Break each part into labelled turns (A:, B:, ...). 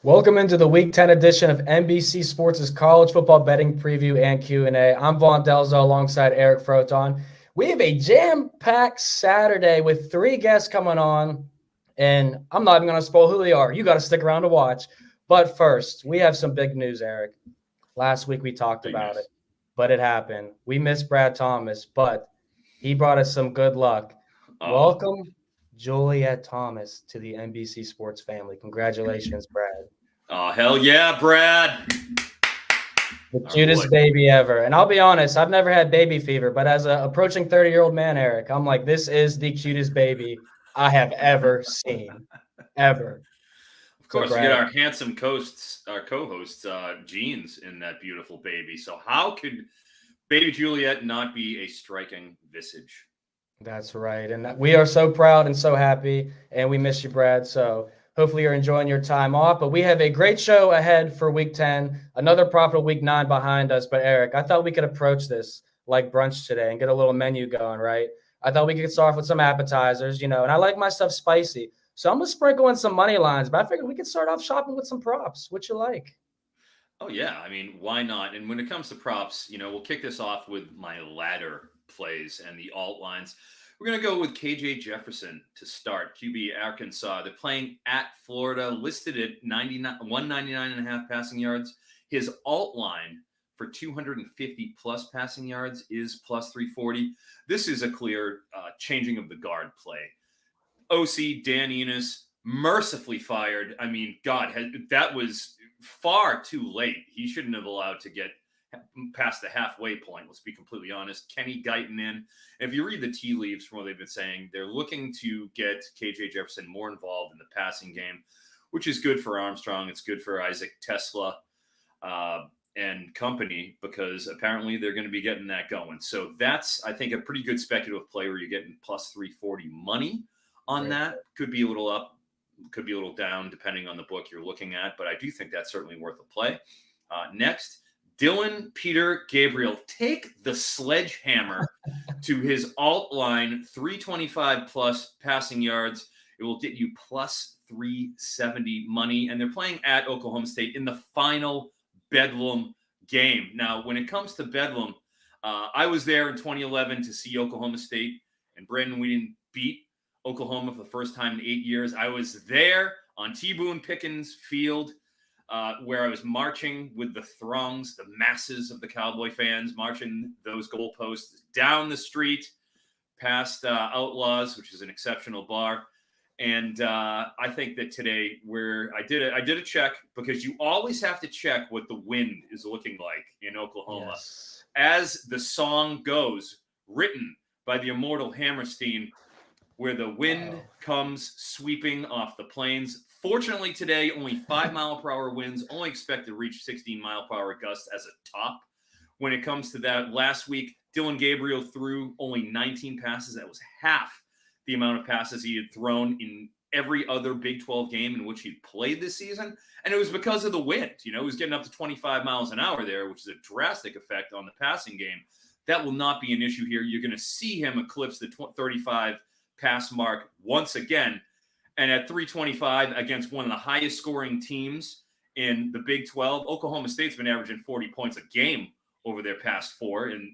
A: Welcome into the Week 10 edition of NBC Sports' college football betting preview and Q&A. I'm Vaughn Dalzell alongside Eric Froton. We have a jam-packed Saturday with 3 guests coming on, and I'm not even going to spoil who they are. You got to stick around to watch. But first, we have some big news, Eric. Last week we talked about it, but it happened. We missed Brad Thomas, but he brought us some good luck. Welcome, Juliet Thomas, to the NBC Sports family. Congratulations, Brad.
B: Oh, hell yeah, Brad.
A: The cutest baby ever. And I'll be honest, I've never had baby fever, but as an approaching 30-year-old man, Eric, I'm like, this is the cutest baby I have ever seen. Ever.
B: Of course, we get our handsome co-hosts, Jeans, in that beautiful baby. So how could baby Juliet not be a striking visage?
A: That's right. And we are so proud and so happy, and we miss you, Brad. So hopefully you're enjoying your time off. But we have a great show ahead for Week 10, another profitable Week 9 behind us. But, Eric, I thought we could approach this like brunch today and get a little menu going, right? I thought we could start off with some appetizers, and I like my stuff spicy. So I'm going to sprinkle in some money lines, but I figured we could start off shopping with some props. What you like?
B: Oh, yeah. I mean, why not? And when it comes to props, we'll kick this off with my ladder plays and the alt lines. We're going to go with KJ Jefferson to start. QB Arkansas. They're playing at Florida, listed at 199.5 passing yards. His alt line for 250 plus passing yards is plus 340. This is a clear changing of the guard play. OC Dan Enos mercifully fired. I mean, God, that was far too late. He shouldn't have allowed to get past the halfway point. Let's be completely honest. Kenny Guyton in. If you read the tea leaves from what they've been saying, they're looking to get KJ Jefferson more involved in the passing game, which is good for Armstrong. It's good for Isaac Tesla and company, because apparently they're going to be getting that going. So that's, I think, a pretty good speculative play where you're getting plus 340 money on that. Could be a little up, could be a little down, depending on the book you're looking at. But I do think that's certainly worth a play. Next, Dylan Peter Gabriel. Take the sledgehammer to his alt line, 325 plus passing yards. It will get you plus 370 money. And they're playing at Oklahoma State in the final Bedlam game. Now, when it comes to Bedlam, I was there in 2011 to see Oklahoma State. And Brandon, we didn't beat Oklahoma for the first time in 8 years. I was there on T. Boone Pickens Field, where I was marching with the throngs, the masses of the Cowboy fans, marching those goalposts down the street past Outlaws, which is an exceptional bar. And I think that today I did a check, because you always have to check what the wind is looking like in Oklahoma. Yes. As the song goes, written by the immortal Hammerstein, where the wind comes sweeping off the plains. Fortunately, today, only 5-mile-per-hour winds, only expect to reach 16-mile-per-hour gusts as a top. When it comes to that, last week, Dylan Gabriel threw only 19 passes. That was half the amount of passes he had thrown in every other Big 12 game in which he played this season. And it was because of the wind. He was getting up to 25 miles an hour there, which is a drastic effect on the passing game. That will not be an issue here. You're going to see him eclipse the 35 pass mark once again. And at 325 against one of the highest scoring teams in the Big 12, Oklahoma State's been averaging 40 points a game over their past 4, and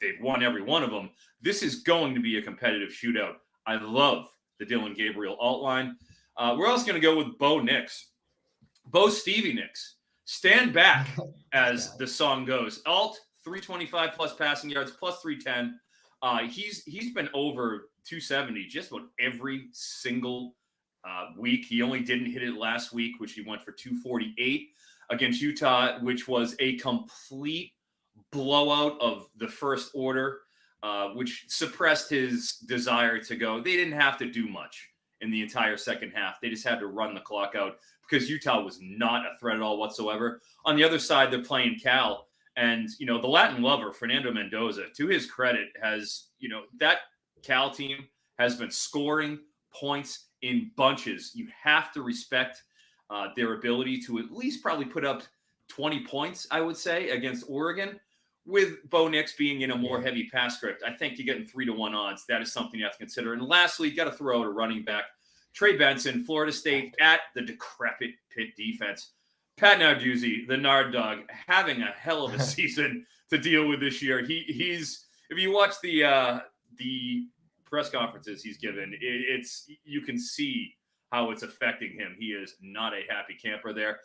B: they've won every one of them. This is going to be a competitive shootout. I love the Dylan Gabriel alt line. We're also going to go with Bo Nix. Bo Stevie Nix. Stand back, as the song goes. Alt, 325 plus passing yards, plus 310. He's been over 270 just about every single week. He only didn't hit it last week, which he went for 248 against Utah, which was a complete blowout of the first order, which suppressed his desire to go. They didn't have to do much in the entire second half. They just had to run the clock out, because Utah was not a threat at all whatsoever. On the other side, they're playing Cal. And, the Latin lover, Fernando Mendoza, to his credit, has, that Cal team has been scoring points in bunches. You have to respect their ability to at least probably put up 20 points, I would say, against Oregon. With Bo Nix being in a more heavy pass script, I think you're getting 3-1 odds. That is something you have to consider. And lastly, you got to throw out a running back. Trey Benson, Florida State at the decrepit Pitt defense. Pat Narduzzi, the Nard Dog, having a hell of a season to deal with this year. He's if you watch the press conferences he's given, you can see how it's affecting him. He is not a happy camper there.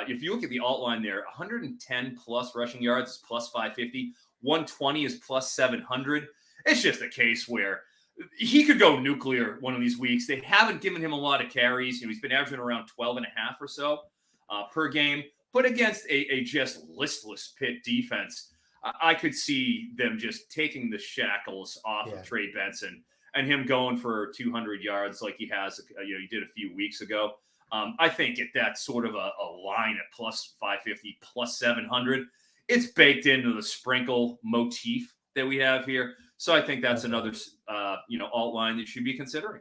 B: If you look at the alt line there, 110 plus rushing yards is plus 550, 120 is plus 700. It's just a case where he could go nuclear one of these weeks. They haven't given him a lot of carries. He's been averaging around 12 and a half or so per game, but against a just listless Pitt defense, I could see them just taking the shackles off of Trey Benson and him going for 200 yards like he has, he did a few weeks ago. I think at that sort of a line at plus 550, plus 700, it's baked into the sprinkle motif that we have here. So I think that's another, alt line that you should be considering.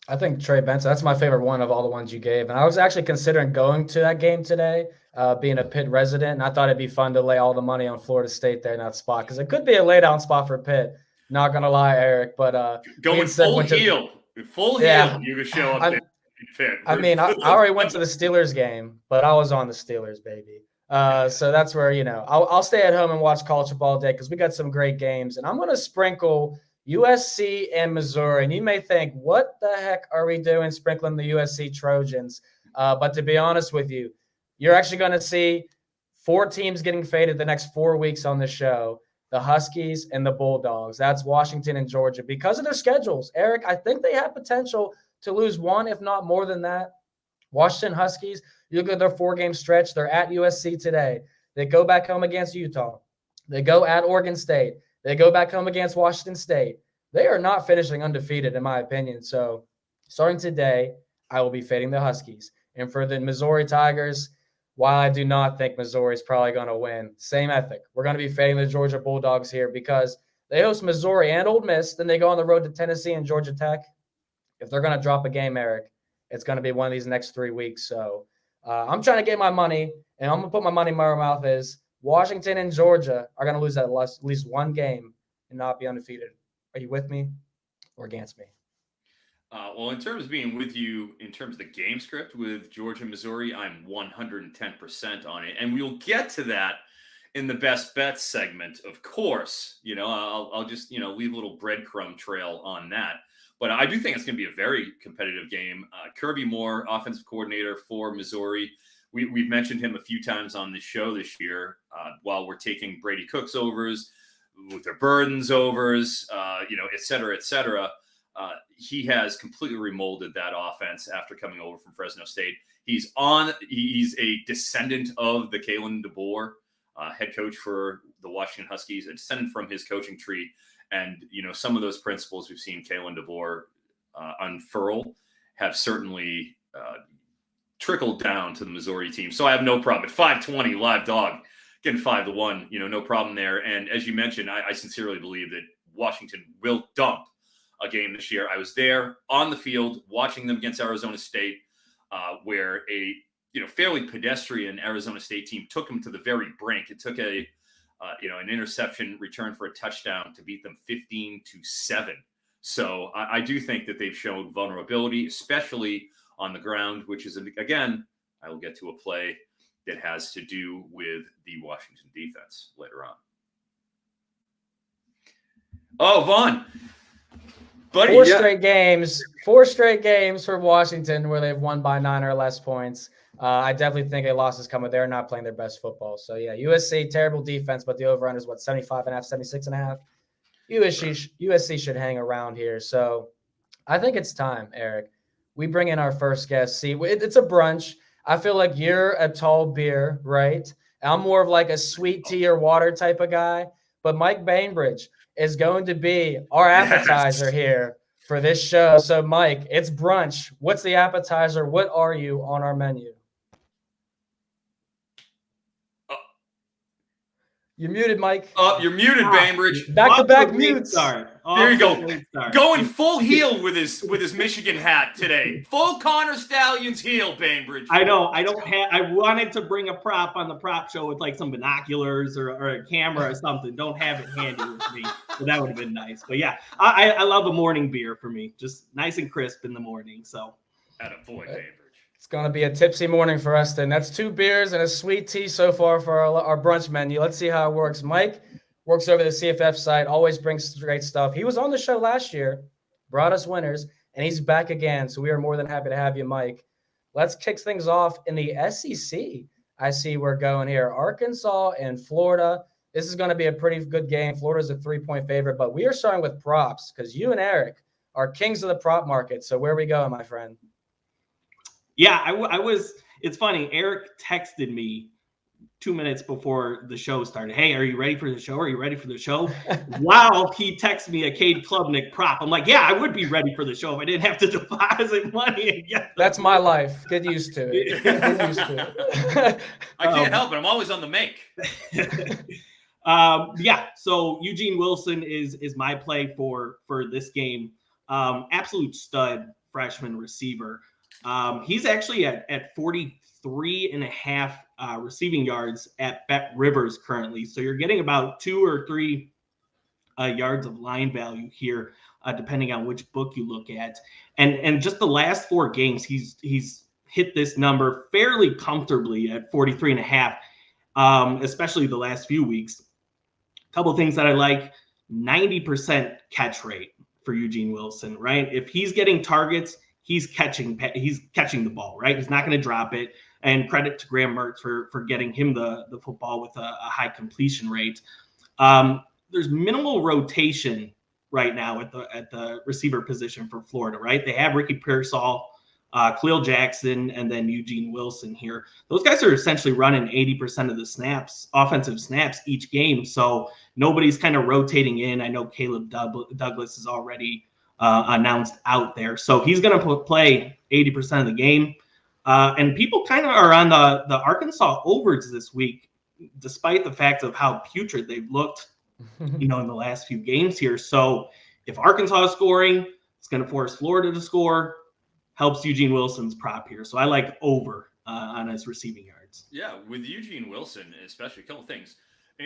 A: I think Trey Benson, that's my favorite one of all the ones you gave. And I was actually considering going to that game today, being a Pitt resident. And I thought it'd be fun to lay all the money on Florida State there in that spot, because it could be a lay down spot for Pitt. Not going to lie, Eric. But
B: going full heel. Full heel, you could show up there. Pitt.
A: I mean, I already went to the Steelers game, but I was on the Steelers, baby. So that's where, I'll stay at home and watch college football all day because we got some great games. And I'm going to sprinkle USC and Missouri. And you may think, what the heck are we doing sprinkling the USC Trojans? But to be honest with you, you're actually going to see 4 teams getting faded the next 4 weeks on the show. The Huskies and the Bulldogs. That's Washington and Georgia because of their schedules. Eric, I think they have potential to lose one, if not more than that. Washington Huskies, you look at their 4-game stretch. They're at USC today. They go back home against Utah. They go at Oregon State. They go back home against Washington State. They are not finishing undefeated, in my opinion. So starting today, I will be fading the Huskies. And for the Missouri Tigers, while I do not think Missouri is probably going to win, same ethic. We're going to be fading the Georgia Bulldogs here because they host Missouri and Ole Miss. Then they go on the road to Tennessee and Georgia Tech. If they're going to drop a game, Eric, it's going to be one of these next 3 weeks. So I'm trying to get my money, and I'm going to put my money where my mouth is. Washington and Georgia are going to lose at least one game and not be undefeated. Are you with me or against me?
B: Well, in terms of being with you, in terms of the game script with Georgia, Missouri, I'm 110% on it. And we'll get to that in the best bets segment, of course. I'll just, leave a little breadcrumb trail on that. But I do think it's going to be a very competitive game. Kirby Moore, offensive coordinator for Missouri. We've mentioned him a few times on the show this year while we're taking Brady Cook's overs, Luther Burden's overs, et cetera, et cetera. He has completely remolded that offense after coming over from Fresno State. He's a descendant of the Kalen DeBoer, head coach for the Washington Huskies, a descendant from his coaching tree. And, some of those principles we've seen Kalen DeBoer unfurl have certainly trickled down to the Missouri team. So I have no problem. At 520 live dog, getting 5-1, no problem there. And as you mentioned, I sincerely believe that Washington will dump a game this year. I was there on the field watching them against Arizona State, where a fairly pedestrian Arizona State team took them to the very brink. It took an interception return for a touchdown to beat them 15-7. So I do think that they've shown vulnerability, especially on the ground, which is, again, I will get to a play that has to do with the Washington defense later on. Oh, Vaughn. Buddy,
A: Four straight games for Washington where they've won by 9 or less points. I definitely think a loss is coming. They're not playing their best football. So, yeah, USC, terrible defense, but the over-under is, 75.5, 76.5? USC should hang around here. So I think it's time, Eric. We bring in our first guest. See, it's a brunch. I feel like you're a tall beer, right? I'm more of like a sweet tea or water type of guy. But Mike Bainbridge is going to be our appetizer here for this show. So, Mike, it's brunch. What's the appetizer? What are you on our menu? You're muted, Mike.
B: You're muted, Bainbridge.
A: Back-to-back mutes.
B: There you go. Going full heel with his Michigan hat today. Full Connor Stalions heel, Bainbridge.
C: I know. I wanted to bring a prop on the prop show with like some binoculars or a camera or something. Don't have it handy with me, so that would have been nice. But yeah, I love a morning beer for me. Just nice and crisp in the morning. So
B: At a boy, Bainbridge.
A: It's going to be a tipsy morning for us then. That's 2 beers and a sweet tea so far for our brunch menu. Let's see how it works. Mike works over the CFF site, always brings great stuff. He was on the show last year, brought us winners, and he's back again. So we are more than happy to have you, Mike. Let's kick things off in the SEC. I see we're going here. Arkansas and Florida. This is going to be a pretty good game. Florida's a 3-point favorite, but we are starting with props because you and Eric are kings of the prop market. So where are we going, my friend?
C: Yeah, I was. It's funny. Eric texted me 2 minutes before the show started. Hey, are you ready for the show? Are you ready for the show? Wow, he texted me a Cade Klubnik prop. I'm like, yeah, I would be ready for the show if I didn't have to deposit money and get.
A: That's my life. Get used to it. Get used to it.
B: I can't help it. I'm always on the make.
C: Yeah. So Eugene Wilson is my play for this game. Absolute stud freshman receiver. He's actually at 43.5 receiving yards at Bet Rivers currently. So you're getting about 2 or 3 yards of line value here, depending on which book you look at. And just the last 4 games, he's hit this number fairly comfortably at 43.5, especially the last few weeks. A couple of things that I like: 90% catch rate for Eugene Wilson, right? If he's getting targets, he's catching the ball, right? He's not going to drop it. And credit to Graham Mertz for getting him the football with a high completion rate. There's minimal rotation right now at the receiver position for Florida, right? They have Ricky Pearsall, Khalil Jackson, and then Eugene Wilson here. Those guys are essentially running 80% of the snaps, offensive snaps each game. So nobody's kind of rotating in. I know Caleb Douglas is already announced out there. So he's going to play 80% of the game. And people kind of are on the Arkansas overs this week, despite the fact of how putrid they've looked, in the last few games here. So if Arkansas is scoring, it's going to force Florida to score, helps Eugene Wilson's prop here. So I like over on his receiving yards.
B: Yeah, with Eugene Wilson, especially a couple of things.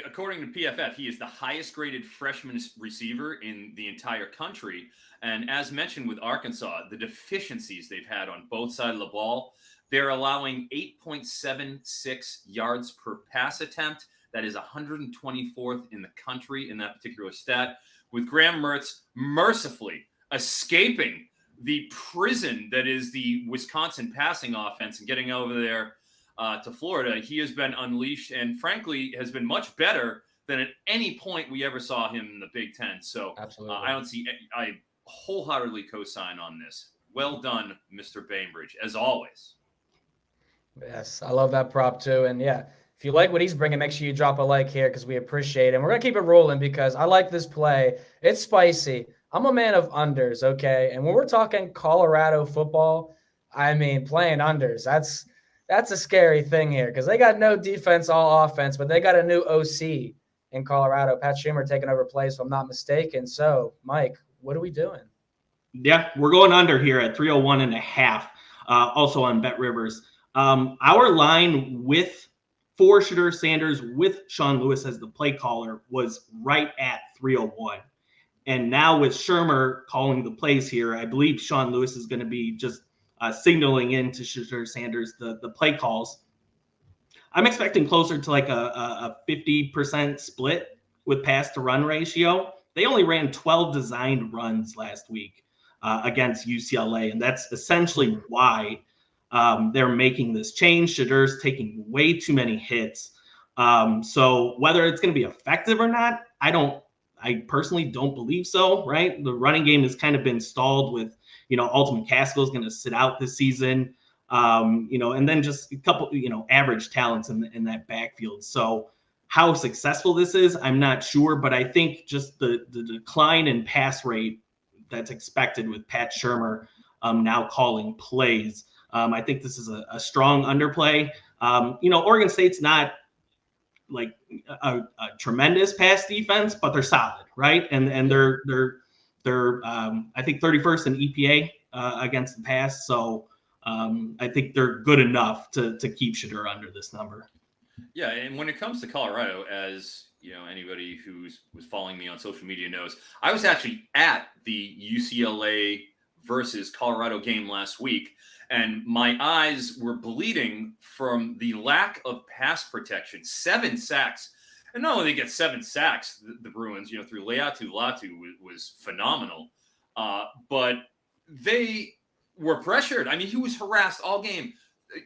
B: According to PFF, he is the highest graded freshman receiver in the entire country. And as mentioned with Arkansas, the deficiencies they've had on both sides of the ball, they're allowing 8.76 yards per pass attempt. That is 124th in the country in that particular stat, with Graham Mertz mercifully escaping the prison that is the Wisconsin passing offense and getting over there to Florida. He has been unleashed and, frankly, has been much better than at any point we ever saw him in the Big Ten. So I wholeheartedly co-sign on this. Well done, Mr. Bainbridge, as always.
A: Yes, I love that prop too. And yeah, if you like what he's bringing, make sure you drop a like here because we appreciate it. And we're going to keep it rolling because I like this play. It's spicy. I'm a man of unders, okay? And when we're talking Colorado football, I mean, playing unders, that's a scary thing here because they got no defense, all offense, but they got a new OC in Colorado. Pat Schumer taking over plays, if I'm not mistaken. So, Mike, what are we doing?
C: Yeah, we're going under here at 301.5, also on Bet Rivers. Our line for Shedeur Sanders with Sean Lewis as the play caller was right at 301. And now with Shermer calling the plays here, I believe Sean Lewis is going to be just signaling in to Shedeur Sanders the play calls. I'm expecting closer to like a 50% split with pass to run ratio. They only ran 12 designed runs last week against UCLA, and that's essentially why they're making this change. Shedeur's taking way too many hits. So whether it's going to be effective or not, I personally don't believe so, right? The running game has kind of been stalled with, Alton McCaskill is going to sit out this season, and then just a couple, average talents in that backfield. So how successful this is, I'm not sure, but I think just the decline in pass rate that's expected with Pat Shermer now calling plays, I think this is a strong underplay. Oregon State's not like a tremendous pass defense, but they're solid, right? And they're I think 31st in EPA against the pass. So I think they're good enough to keep Shedeur under this number.
B: Yeah, and when it comes to Colorado, as anybody was following me on social media knows, I was actually at the UCLA versus Colorado game last week. And my eyes were bleeding from the lack of pass protection. 7 sacks. And not only they get 7 sacks, the Bruins, through Leatu Latu was phenomenal. But they were pressured. I mean, he was harassed all game.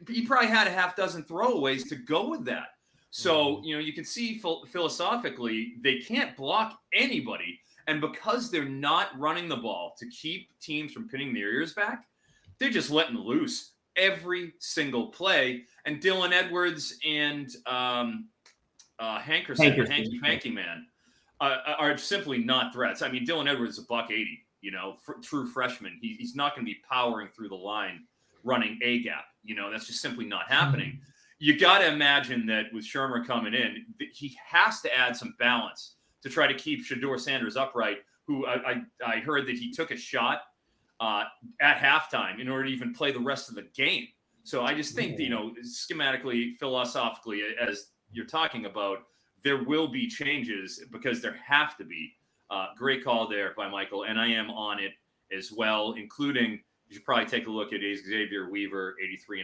B: He probably had a half dozen throwaways to go with that. So, you can see philosophically, they can't block anybody. And because they're not running the ball to keep teams from pinning their ears back, they're just letting loose every single play. And Dylan Edwards and Hanky Man are simply not threats. I mean, Dylan Edwards is $180, true freshman. He's not going to be powering through the line running a gap. That's just simply not happening. You got to imagine that with Shermer coming in, he has to add some balance to try to keep Shedeur Sanders upright, who I heard that he took a shot at halftime in order to even play the rest of the game. So I just think, schematically, philosophically, as you're talking about, there will be changes because there have to be. Great call there by Michael, and I am on it as well, including you should probably take a look at Xavier Weaver, 83.5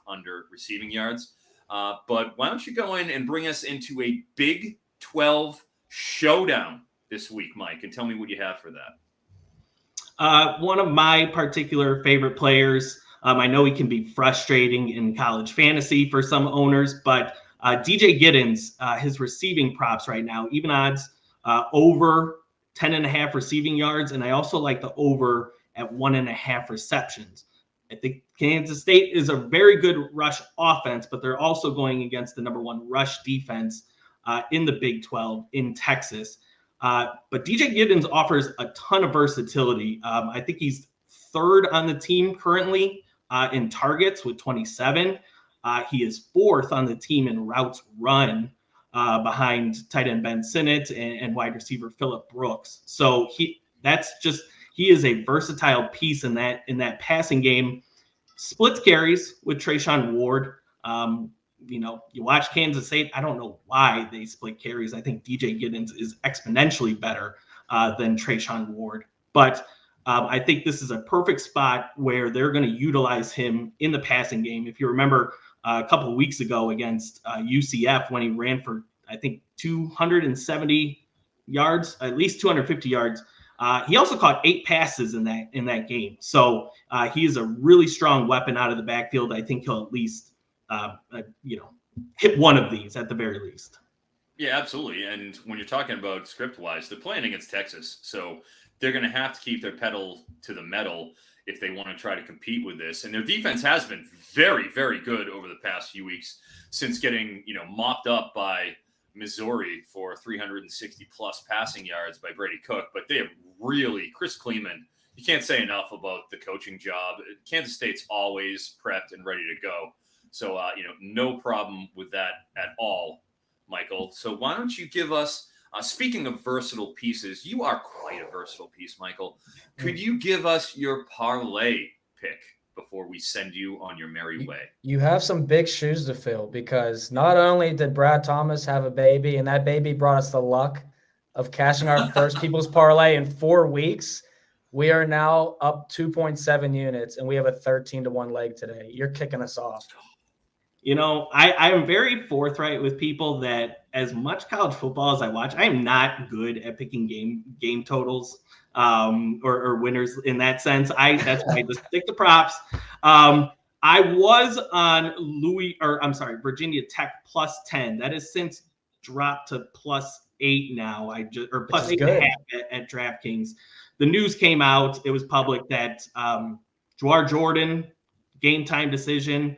B: under receiving yards. But why don't you go in and bring us into a Big 12 showdown this week, Mike, and tell me what you have for that.
C: One of my particular favorite players, I know he can be frustrating in college fantasy for some owners, but DJ Giddens, his receiving props right now, even odds over 10.5 receiving yards. And I also like the over at 1.5 receptions. I think Kansas State is a very good rush offense, but they're also going against the number 1 rush defense in the Big 12 in Texas. But DJ Giddens offers a ton of versatility. I think he's 3rd on the team currently in targets with 27. He is 4th on the team in routes run behind tight end Ben Sinnott and wide receiver Phillip Brooks. So he is a versatile piece in that passing game. Splits carries with Trayshawn Ward. You watch Kansas State. I don't know why they split carries. I think DJ Giddens is exponentially better than Trayshawn Ward. But I think this is a perfect spot where they're going to utilize him in the passing game. If you remember a couple of weeks ago against UCF when he ran for, I think, 270 yards, at least 250 yards. He also caught 8 passes in that game. So he is a really strong weapon out of the backfield. I think he'll at least hit one of these at the very least.
B: Yeah, absolutely. And when you're talking about script-wise, they're playing against Texas. So they're going to have to keep their pedal to the metal if they want to try to compete with this. And their defense has been very, very good over the past few weeks since getting, mopped up by Missouri for 360-plus passing yards by Brady Cook. But they have really, Chris Kleeman, you can't say enough about the coaching job. Kansas State's always prepped and ready to go. So, no problem with that at all, Michael. So why don't you give us, speaking of versatile pieces, you are quite a versatile piece, Michael. Could you give us your parlay pick before we send you on your merry way?
A: You have some big shoes to fill because not only did Brad Thomas have a baby, and that baby brought us the luck of cashing our first People's Parlay in 4 weeks, we are now up 2.7 units, and we have a 13-1 leg today. You're kicking us off.
C: I am very forthright with people that as much college football as I watch, I am not good at picking game totals or winners in that sense. That's why I just stick to props. I was on Virginia Tech +10. That has since dropped to +8 now. Or +8.5 at DraftKings. The news came out. It was public that Jawar Jordan, game time decision.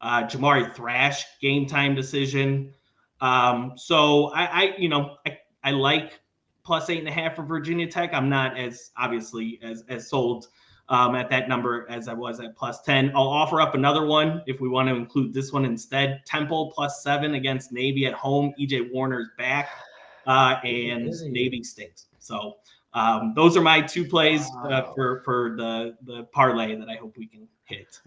C: Jamari Thrash, game time decision. So I like +8.5 for Virginia Tech. I'm not as obviously as sold at that number as I was at +10. I'll offer up another one if we want to include this one instead. Temple +7 against Navy at home. EJ Warner's back, and Navy stinks. So those are my 2 plays for the parlay that I hope we can hit.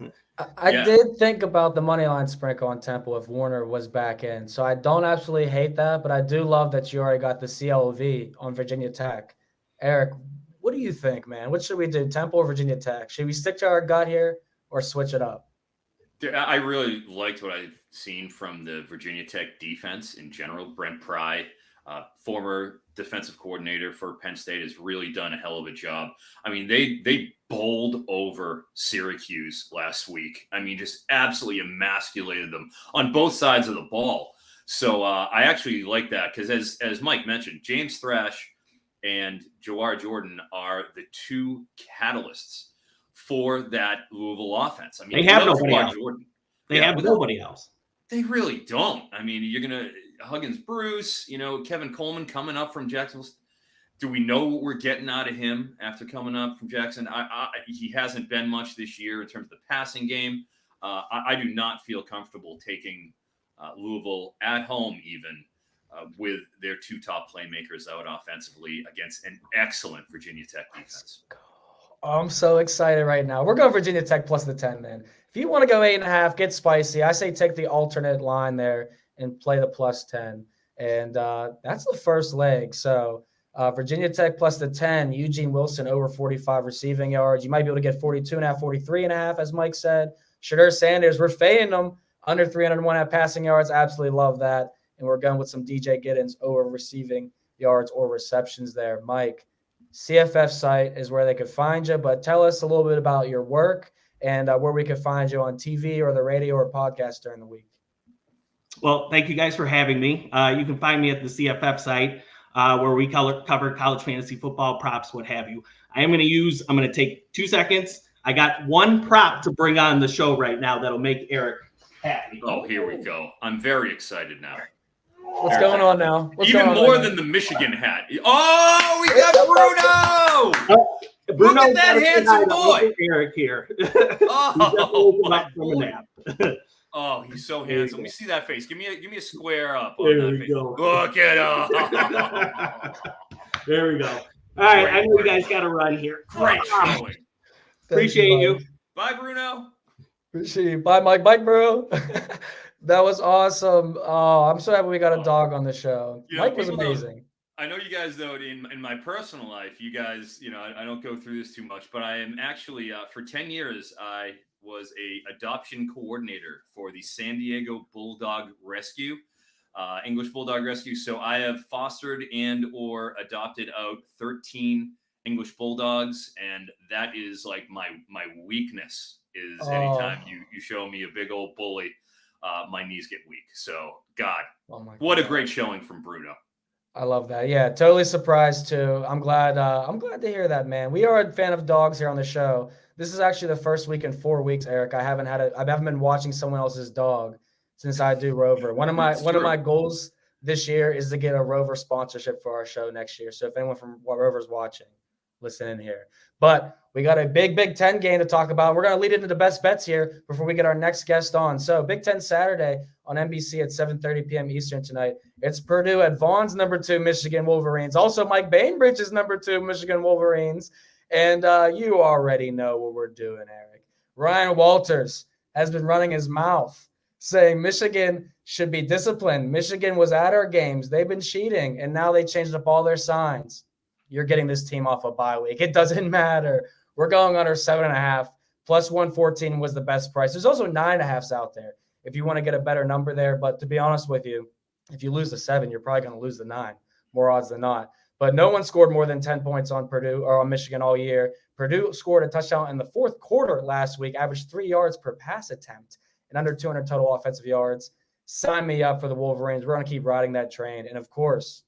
A: I did think about the money line sprinkle on Temple if Warner was back in. So I don't absolutely hate that, but I do love that you already got the CLV on Virginia Tech. Eric, what do you think, man? What should we do, Temple or Virginia Tech? Should we stick to our gut here, or switch it up?
B: I really liked what I've seen from the Virginia Tech defense in general. Brent Pry, former defensive coordinator for Penn State, has really done a hell of a job. I mean, they bowled over Syracuse last week. I mean, just absolutely emasculated them on both sides of the ball. So I actually like that because, as Mike mentioned, James Thrash and Jawar Jordan are the two catalysts for that Louisville offense. I mean,
C: they have nobody else.
B: Jordan,
C: they have nobody else.
B: They really don't. I mean, you're going to Huggins Bruce, Kevin Coleman coming up from Jacksonville. Do we know what we're getting out of him after coming up from Jackson? He hasn't been much this year in terms of the passing game. I do not feel comfortable taking Louisville at home even with their two top playmakers out offensively against an excellent Virginia Tech defense.
A: Oh, I'm so excited right now. We're going Virginia Tech plus the 10, man. If you want to go 8.5, get spicy. I say take the alternate line there and play the plus 10. And that's the first leg. So Virginia Tech plus the 10, Eugene Wilson over 45 receiving yards. You might be able to get 42.5, 43.5, as Mike said. Shadur Sanders, we're fading them under 301.5 passing yards. Absolutely love that. And we're going with some DJ Giddens over receiving yards or receptions there. Mike, CFF site is where they could find you, but tell us a little bit about your work and where we could find you on TV or the radio or podcast during the week.
C: Well, thank you guys for having me. You can find me at the CFF site where we cover college fantasy football props, what have you. I'm going to take 2 seconds. I got one prop to bring on the show right now that'll make Eric happy.
B: Oh, here we go. I'm very excited now.
A: What's going on now?
B: Even more than the Michigan hat. Oh, we got Bruno! Look at that handsome boy.
C: Eric here.
B: Oh, my boy. Oh, he's so handsome. Let me see that face. Give me a square up on that face.
C: Go.
B: Look at him.
C: There we go. All right, I know you guys got to run here.
B: Great showing.
C: Appreciate you.
B: Bye, Bruno.
A: Appreciate you. Bye, Mike. Bye, bro. That was awesome. Oh, I'm so happy we got a dog on the show. Mike was amazing.
B: I know you guys, though, in my personal life, you guys, I don't go through this too much, but I am actually, for 10 years, I was a adoption coordinator for the San Diego Bulldog Rescue, English Bulldog Rescue. So I have fostered and or adopted out 13 English Bulldogs, and that is like my weakness is anytime you show me a big old bully, my knees get weak. So, God, what a great showing from Bruno.
A: I love that. Yeah, totally surprised too. I'm glad to hear that, man. We are a fan of dogs here on the show. This is actually the first week in 4 weeks, Eric. I haven't been watching someone else's dog since I do Rover. One of my goals this year is to get a Rover sponsorship for our show next year. So if anyone from Rover's watching, listen in here. But we got a Big Ten game to talk about. We're going to lead into the best bets here before we get our next guest on. So Big Ten Saturday on NBC at 7:30 p.m. Eastern tonight. It's Purdue at Vaughn's number 2 Michigan Wolverines. Also, Mike Bainbridge is number 2 Michigan Wolverines. And you already know what we're doing, Eric. Ryan Walters has been running his mouth saying Michigan should be disciplined. Michigan was at our games. They've been cheating, and now they changed up all their signs. You're getting this team off a bye week. It doesn't matter. We're going under 7.5. Plus 114 was the best price. There's also 9.5s out there if you want to get a better number there. But to be honest with you, if you lose the 7, you're probably going to lose the 9, more odds than not. But no one scored more than 10 points on Purdue or on Michigan all year. Purdue scored a touchdown in the fourth quarter last week, averaged 3 yards per pass attempt and under 200 total offensive yards. Sign me up for the Wolverines. We're going to keep riding that train. And, of course,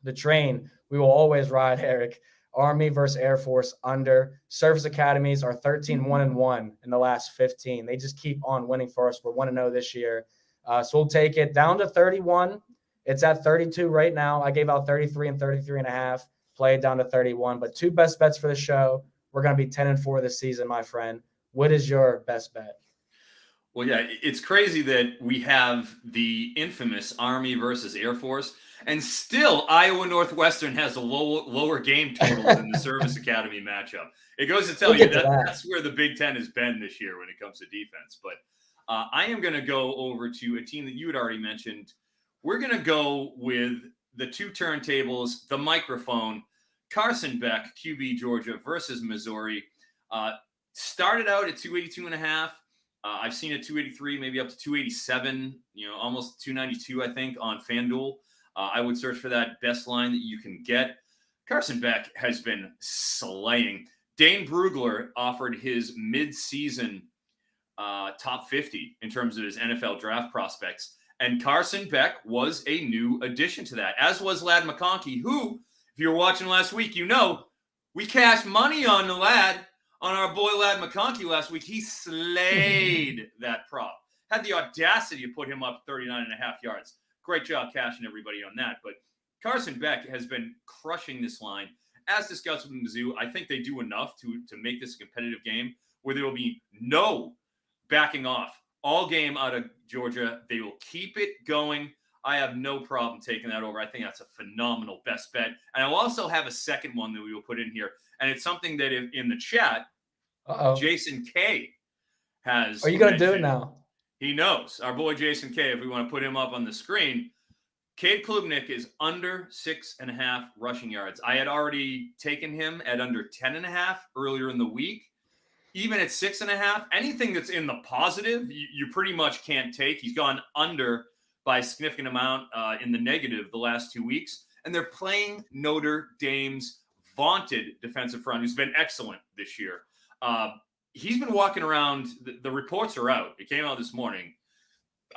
A: the train we will always ride, Eric. Army versus Air Force under. Service academies are 13-1-1 in the last 15. They just keep on winning for us. We're 1-0 this year. So we'll take it down to 31. It's at 32 right now. I gave out 33 and 33.5. Play it down to 31. But 2 best bets for the show. We're going to be 10-4 this season, my friend. What is your best bet?
B: Well, yeah, it's crazy that we have the infamous Army versus Air Force, and still Iowa Northwestern has a lower game total than the Service Academy matchup. It goes to tell you that's where the Big Ten has been this year when it comes to defense. But I am going to go over to a team that you had already mentioned. We're going to go with the 2 turntables, the microphone, Carson Beck, QB Georgia versus Missouri. started out at 282.5. I've seen it 283, maybe up to 287, almost 292, I think, on FanDuel. I would search for that best line that you can get. Carson Beck has been slaying. Dane Brugler offered his mid-season top 50 in terms of his NFL draft prospects. And Carson Beck was a new addition to that, as was Ladd McConkey, who, if you were watching last week, we cashed money on the lad, on our boy Ladd McConkey last week. He slayed that prop. Had the audacity to put him up 39.5 yards. Great job cashing everybody on that. But Carson Beck has been crushing this line. As discussed with Mizzou, I think they do enough to make this a competitive game where there will be no backing off all game out of Georgia. They will keep it going. I have no problem taking that over. I think that's a phenomenal best bet. And I'll also have a second one that we will put in here. And it's something that in the chat, Jason K has.
A: Are you going to do it now?
B: He knows. Our boy Jason K, if we want to put him up on the screen, Cade Klubnik is under 6.5 rushing yards. I had already taken him at under 10.5 earlier in the week. Even at 6.5, anything that's in the positive, you pretty much can't take. He's gone under by a significant amount in the negative the last 2 weeks. And they're playing Notre Dame's vaunted defensive front, who's been excellent this year. He's been walking around. The reports are out. It came out this morning.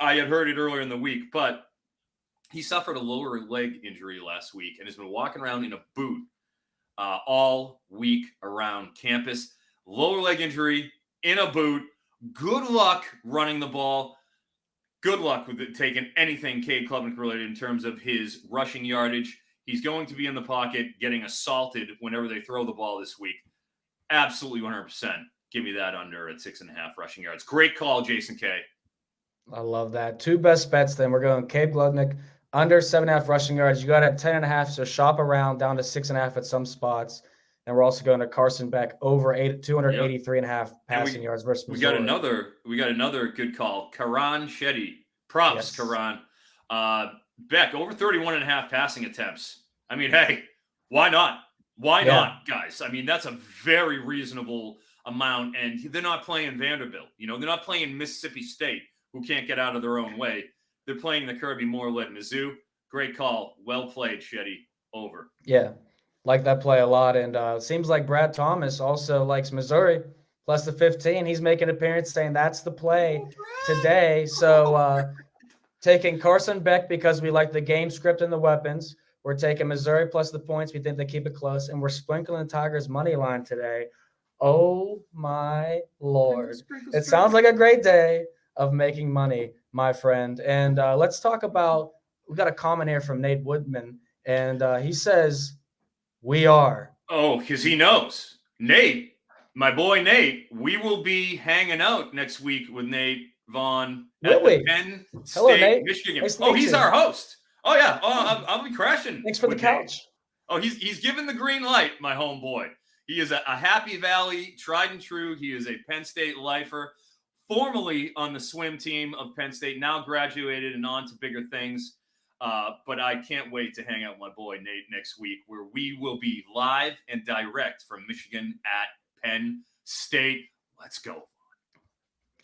B: I had heard it earlier in the week, but he suffered a lower leg injury last week and has been walking around in a boot all week around campus. Lower leg injury in a boot. Good luck running the ball. Good luck with it, taking anything Cade Klubnik related in terms of his rushing yardage. He's going to be in the pocket getting assaulted whenever they throw the ball this week. Absolutely 100%. Give me that under at 6.5 rushing yards. Great call, Jason K.
A: I love that. Two best bets then. We're going Cade Klubnik under 7.5 rushing yards. You got it at 10.5, so shop around down to 6.5 at some spots. And we're also going to Carson Beck over 283.5 passing yards versus Missouri.
B: We got another good call. Karan Shetty. Props, yes. Karan. Beck over 31.5 passing attempts. I mean, hey, why not? Why not, guys? I mean, that's a very reasonable amount. And they're not playing Vanderbilt. They're not playing Mississippi State, who can't get out of their own way. They're playing the Kirby Moore-led Mizzou. Great call. Well played, Shetty. Over.
A: Yeah. Like that play a lot. And seems like Brad Thomas also likes Missouri plus the 15. He's making an appearance saying that's the play today. So taking Carson Beck because we like the game script and the weapons. We're taking Missouri plus the points. We think they keep it close. And we're sprinkling the Tigers money line today. Oh, my Lord. It sounds like a great day of making money, my friend. And let's talk about – we got a comment here from Nate Woodman. And he says – we are.
B: Oh, because he knows. Nate, my boy Nate, we will be hanging out next week with Nate Vaughn at the Penn State,
A: Hello, Nate.
B: Michigan.
A: Nice
B: He's our host. Oh, yeah. Oh, I'll be crashing.
A: Thanks for the couch.
B: Nate. Oh, he's given the green light, my homeboy. He is a Happy Valley, tried and true. He is a Penn State lifer, formerly on the swim team of Penn State, now graduated and on to bigger things. But I can't wait to hang out with my boy Nate next week, where we will be live and direct from Michigan at Penn State. Let's go.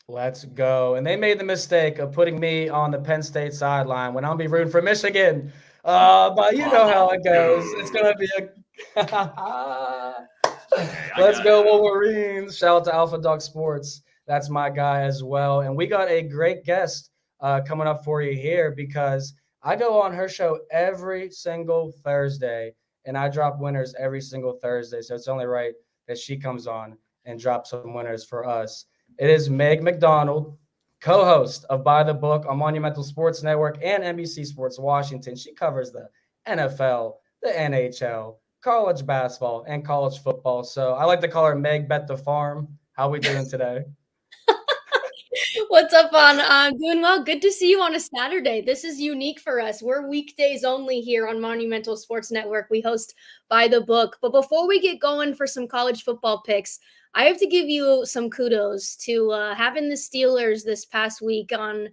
A: Let's go. And they made the mistake of putting me on the Penn State sideline when I'll be rooting for Michigan. But you know how it goes. It's going to be a Let's go Wolverines. Shout out to Alpha Dog Sports. That's my guy as well. And we got a great guest coming up for you here because I go on her show every single Thursday, and I drop winners every single Thursday. So it's only right that she comes on and drops some winners for us. It is Meg McDonald, co-host of By the Book on Monumental Sports Network and NBC Sports Washington. She covers the NFL, the NHL, college basketball, and college football. So I like to call her Meg Bet the Farm. How we doing today?
D: What's up, Vaughn? I'm doing well. Good to see you on a Saturday. This is unique for us. We're weekdays only here on Monumental Sports Network. We host By the Book. But before we get going for some college football picks, I have to give you some kudos to having the Steelers this past week on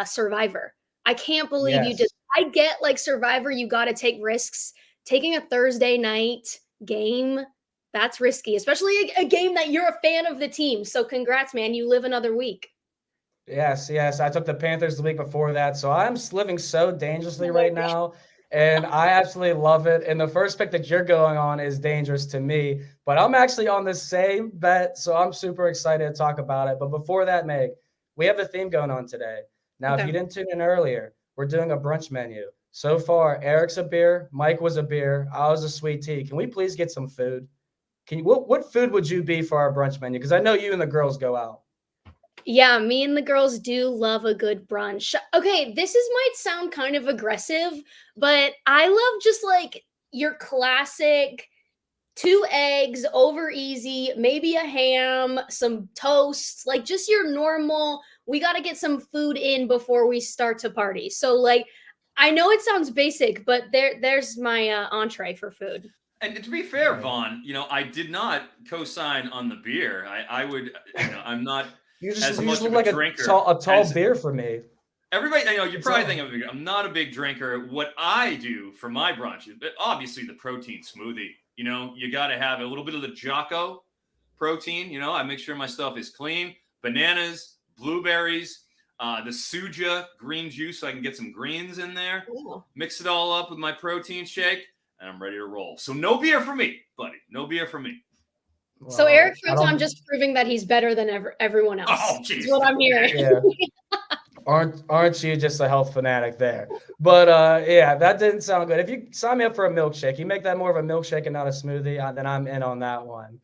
D: Survivor. I can't believe you did. I get like Survivor, you got to take risks. Taking a Thursday night game That's risky, especially a game that you're a fan of the team. So congrats, man. You live another week.
A: Yes. I took the Panthers the week before that, so I'm living so dangerously right now, and I absolutely love it. And the first pick that you're going on is dangerous to me, but I'm actually on the same bet, so I'm super excited to talk about it. But before that, Meg, we have a theme going on today. Now, if you didn't tune in earlier, we're doing a brunch menu. So far, Eric's a beer, Mike was a beer, I was a sweet tea. Can we please get some food? What food would you be for our brunch menu? Because I know you and the girls go out.
D: Yeah, me and the girls do love a good brunch. Okay, might sound kind of aggressive, but I love just like your classic 2 eggs over easy, maybe a ham, some toast, like just your normal, we got to get some food in before we start to party. So like, I know it sounds basic, but there's my entree for food.
B: And to be fair, Vaughn, I did not co-sign on the beer. I would, I'm not
A: You
B: as
A: just
B: much
A: look
B: of
A: like
B: a drinker.
A: a tall beer for me.
B: Everybody, you're probably thinking I'm not a big drinker. What I do for my brunch is obviously the protein smoothie. You got to have a little bit of the Jocko protein. I make sure my stuff is clean. Bananas, blueberries, the Suja green juice so I can get some greens in there.
D: Ooh.
B: Mix it all up with my protein shake, and I'm ready to roll. So no beer for me, buddy. No beer for me.
A: Well,
D: So Eric Froton just proving that he's better than everyone else.
B: Oh, geez.
D: Is what I'm hearing.
A: Yeah. Aren't you just a health fanatic there? But yeah, that didn't sound good. If you sign me up for a milkshake, you make that more of a milkshake and not a smoothie, then I'm in on that one.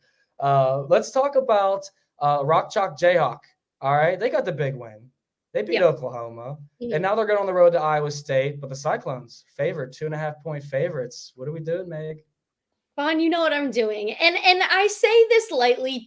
A: Let's talk about Rock Chalk Jayhawk. All right, they got the big win. They beat Oklahoma, and now they're going on the road to Iowa State. But the Cyclones favored 2.5-point favorites. What are we doing, Meg?
D: Vaughn, you know what I'm doing. And I say this lightly,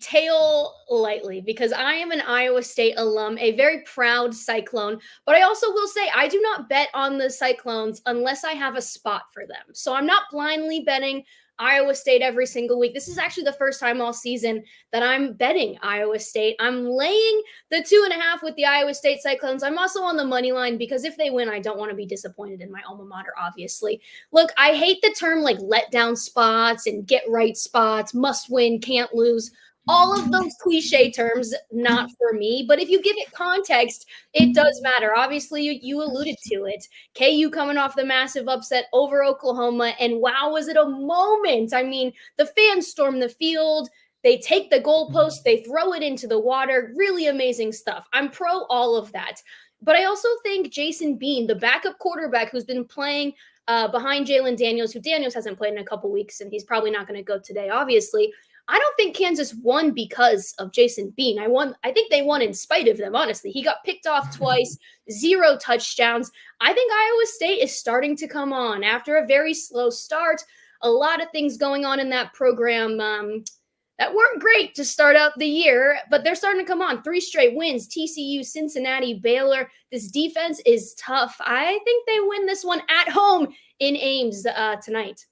D: because I am an Iowa State alum, a very proud Cyclone. But I also will say I do not bet on the Cyclones unless I have a spot for them. So I'm not blindly betting Iowa State every single week. This is actually the first time all season that I'm betting Iowa State. I'm laying the 2.5 with the Iowa State Cyclones. I'm also on the money line because if they win, I don't want to be disappointed in my alma mater, obviously. Look, I hate the term like letdown spots and get right spots, must win, can't lose. All of those cliche terms, not for me. But if you give it context, it does matter. Obviously, you alluded to it. KU coming off the massive upset over Oklahoma. And wow, was it a moment. I mean, the fans storm the field. They take the goalpost. They throw it into the water. Really amazing stuff. I'm pro all of that. But I also think Jason Bean, the backup quarterback who's been playing behind Jalen Daniels, who Daniels hasn't played in a couple weeks, and he's probably not going to go today, obviously. I don't think Kansas won because of Jason Bean. I think they won in spite of them, honestly. He got picked off twice, 0 touchdowns. I think Iowa State is starting to come on after a very slow start. A lot of things going on in that program that weren't great to start out the year, but they're starting to come on. 3 straight wins, TCU, Cincinnati, Baylor. This defense is tough. I think they win this one at home in Ames tonight.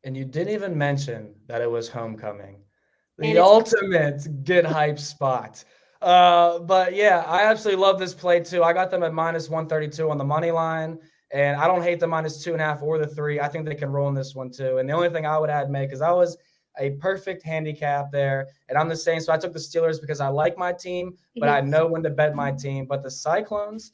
A: And you didn't even mention that it was homecoming. The ultimate get hype spot. But yeah, I absolutely love this play too. I got them at -132 on the money line, and I don't hate the -2.5 or the 3. I think they can roll in this one too. And the only thing I would add, Meg, because I was a perfect handicap there, and I'm the same. So I took the Steelers because I like my team, but I know when to bet my team. But the Cyclones,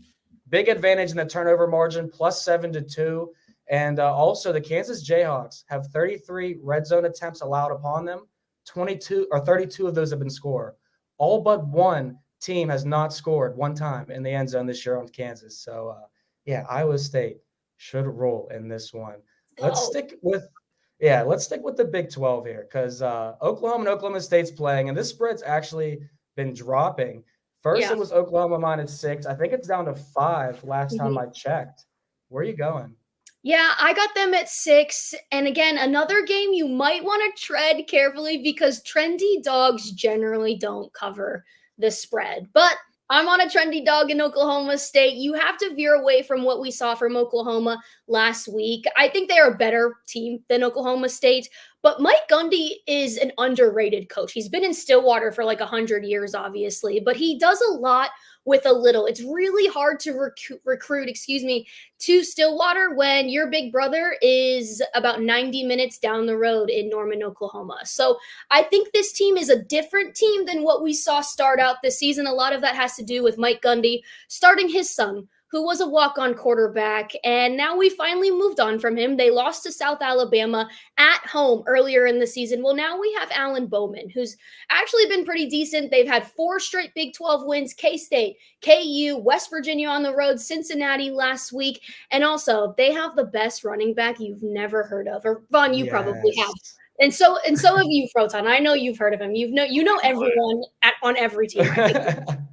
A: big advantage in the turnover margin, +7 to 2. And also the Kansas Jayhawks have 33 red zone attempts allowed upon them. 32 of those have been scored. All but one team has not scored one time in the end zone this year on Kansas. So yeah, Iowa State should roll in this one. Let's stick with the Big 12 here, because Oklahoma and Oklahoma State's playing, and this spread's actually been dropping. First, it was Oklahoma -6. I think it's down to 5 last time I checked. Where are you going?
D: Yeah, I got them at 6. And again, another game you might want to tread carefully because trendy dogs generally don't cover the spread. But I'm on a trendy dog in Oklahoma State. You have to veer away from what we saw from Oklahoma last week. I think they're a better team than Oklahoma State, But Mike Gundy is an underrated coach. He's been in Stillwater for like 100 years, obviously, but he does a lot with a little. It's really hard to recruit, to Stillwater when your big brother is about 90 minutes down the road in Norman, Oklahoma. So I think this team is a different team than what we saw start out this season. A lot of that has to do with Mike Gundy starting his son, who was a walk-on quarterback, and now we finally moved on from him. They lost to South Alabama at home earlier in the season. Well, now we have Alan Bowman, who's actually been pretty decent. They've had 4 straight Big 12 wins: K-State, KU, West Virginia on the road, Cincinnati last week, and also they have the best running back you've never heard of, or Vaughn, you probably have. And so have you, Froton. I know you've heard of him. You know everyone on every team.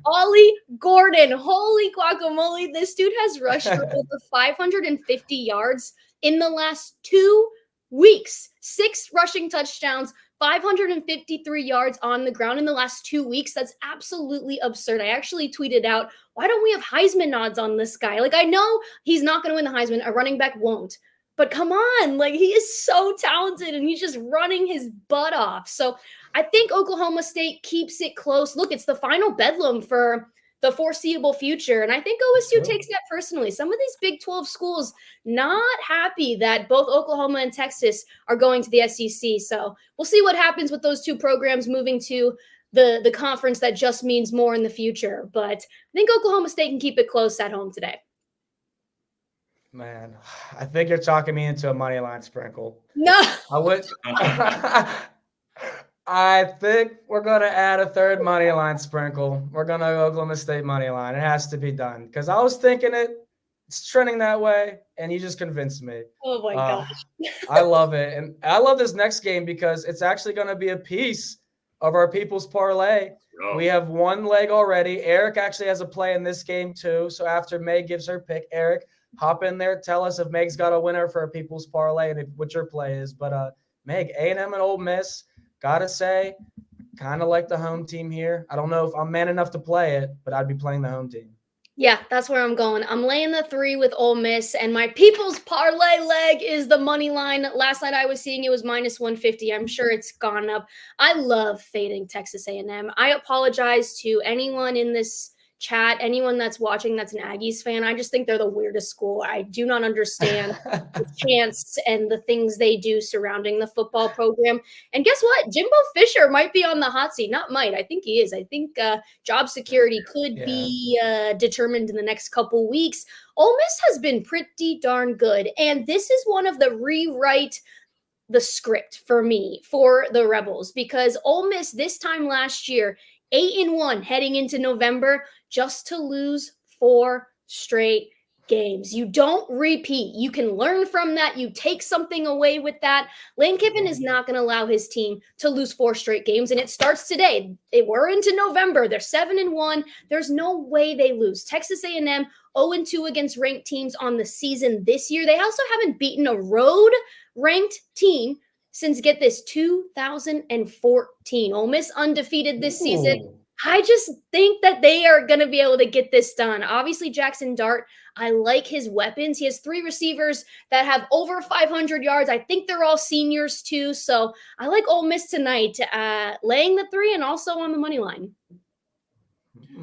D: Ollie Gordon, holy guacamole! This dude has rushed for over 550 yards in the last 2 weeks. 6 rushing touchdowns, 553 yards on the ground in the last 2 weeks. That's absolutely absurd. I actually tweeted out, why don't we have Heisman odds on this guy? Like, I know he's not going to win the Heisman. A running back won't. But come on, like, he is so talented and he's just running his butt off. So I think Oklahoma State keeps it close. Look, it's the final bedlam for the foreseeable future. And I think OSU takes that personally. Some of these Big 12 schools not happy that both Oklahoma and Texas are going to the SEC. So we'll see what happens with those 2 programs moving to the conference that just means more in the future. But I think Oklahoma State can keep it close at home today.
A: Man, I think you're talking me into a money line sprinkle.
D: No.
A: I think we're going to add a 3rd money line sprinkle. We're going to go Oklahoma State money line. It has to be done because I was thinking it's trending that way, and you just convinced me.
D: Oh, my gosh.
A: I love it. And I love this next game because it's actually going to be a piece of our People's Parlay. Oh. We have 1 leg already. Eric actually has a play in this game too. So after Meg gives her pick, Eric, hop in there. Tell us if Meg's got a winner for a People's Parlay and what your play is. But Meg, A&M and Ole Miss, gotta say, kind of like the home team here. I don't know if I'm man enough to play it, but I'd be playing the home team.
D: Yeah, that's where I'm going. I'm laying the 3 with Ole Miss, and my People's Parlay leg is the money line. Last night I was seeing it was -150. I'm sure it's gone up. I love fading Texas A&M. I apologize to anyone in this chat, anyone that's watching that's an Aggies fan. I just think they're the weirdest school. I do not understand the chants and the things they do surrounding the football program. And guess what? Jimbo Fisher might be on the hot seat. Not might. I think he is. I think job security could be determined in the next couple weeks. Ole Miss has been pretty darn good. And this is one of the rewrite the script for me for the Rebels, because Ole Miss this time last year, 8-1 heading into November, just to lose 4 straight games. You don't repeat. You can learn from that. You take something away with that. Lane Kiffin is not going to allow his team to lose 4 straight games, and it starts today. We're into November. They're 7-1. There's no way they lose. Texas A&M 0-2 against ranked teams on the season this year. They also haven't beaten a road-ranked team since, get this, 2014. Ole Miss undefeated this season. I just think that they are going to be able to get this done. Obviously, Jackson Dart, I like his weapons. He has 3 receivers that have over 500 yards. I think they're all seniors too. So I like Ole Miss tonight, laying the 3 and also on the money line.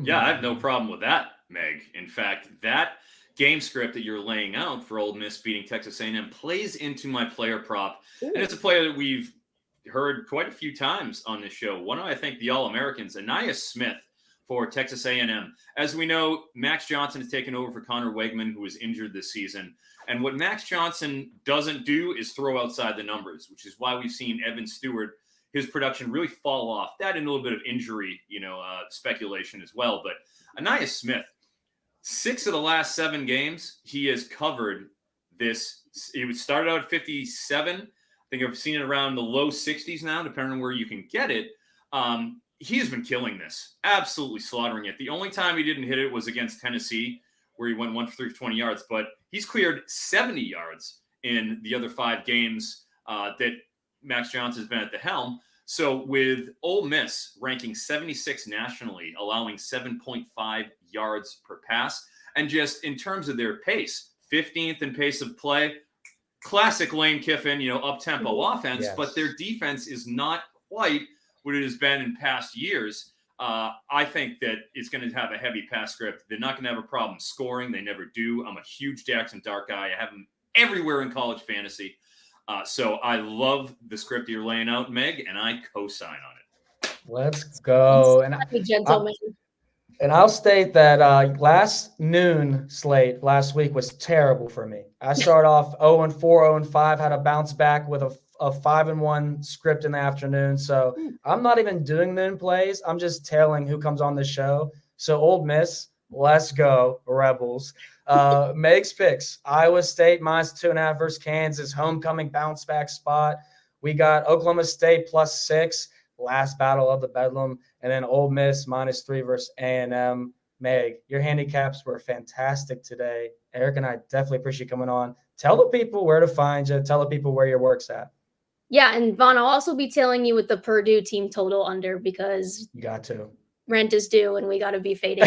B: Yeah, I have no problem with that, Meg. In fact, that game script that you're laying out for Ole Miss beating Texas A&M plays into my player prop. Ooh. And it's a player that we've heard quite a few times on this show. One of, I think, the All-Americans, Anaya Smith for Texas A&M. As we know, Max Johnson has taken over for Connor Wegman, who was injured this season. And what Max Johnson doesn't do is throw outside the numbers, which is why we've seen Evan Stewart, his production really fall off. That and a little bit of injury, speculation as well. But Anaya Smith, 6 of the last 7 games, he has covered this. He started out at 57. I think I've seen it around the low 60s now, depending on where you can get it. He has been killing this, absolutely slaughtering it. The only time he didn't hit it was against Tennessee, where he went 1 for 3 for 20 yards. But he's cleared 70 yards in the other 5 games that Max Johnson has been at the helm. So with Ole Miss ranking 76 nationally, allowing 7.5 yards per pass, and just in terms of their pace, 15th in pace of play, classic Lane Kiffin, up-tempo offense,
A: Yes.
B: but their defense is not quite what it has been in past years. I think that it's going to have a heavy pass script. They're not going to have a problem scoring. They never do. I'm a huge Jackson Dart guy. I have him everywhere in college fantasy. So I love the script you're laying out, Meg, and I co-sign on it.
A: Let's go.
D: Gentleman.
A: And I'll state that last noon slate last week was terrible for me. I started off 0-4, 0-5, had a bounce back with a 5-1 script in the afternoon. So I'm not even doing noon plays. I'm just telling who comes on the show. So Ole Miss, let's go, Rebels. Meg's picks: Iowa State -2.5 versus Kansas, homecoming bounce back spot. We got Oklahoma State +6, last battle of the Bedlam, and then Ole Miss -3 versus A&M. Meg, your handicaps were fantastic today. Eric and I definitely appreciate you coming on. Tell the people where to find you. Tell the people where your work's at.
D: Yeah, and Vaughn, I'll also be tailing you with the Purdue team total under because
A: You got to.
D: rent is due and we got to be fading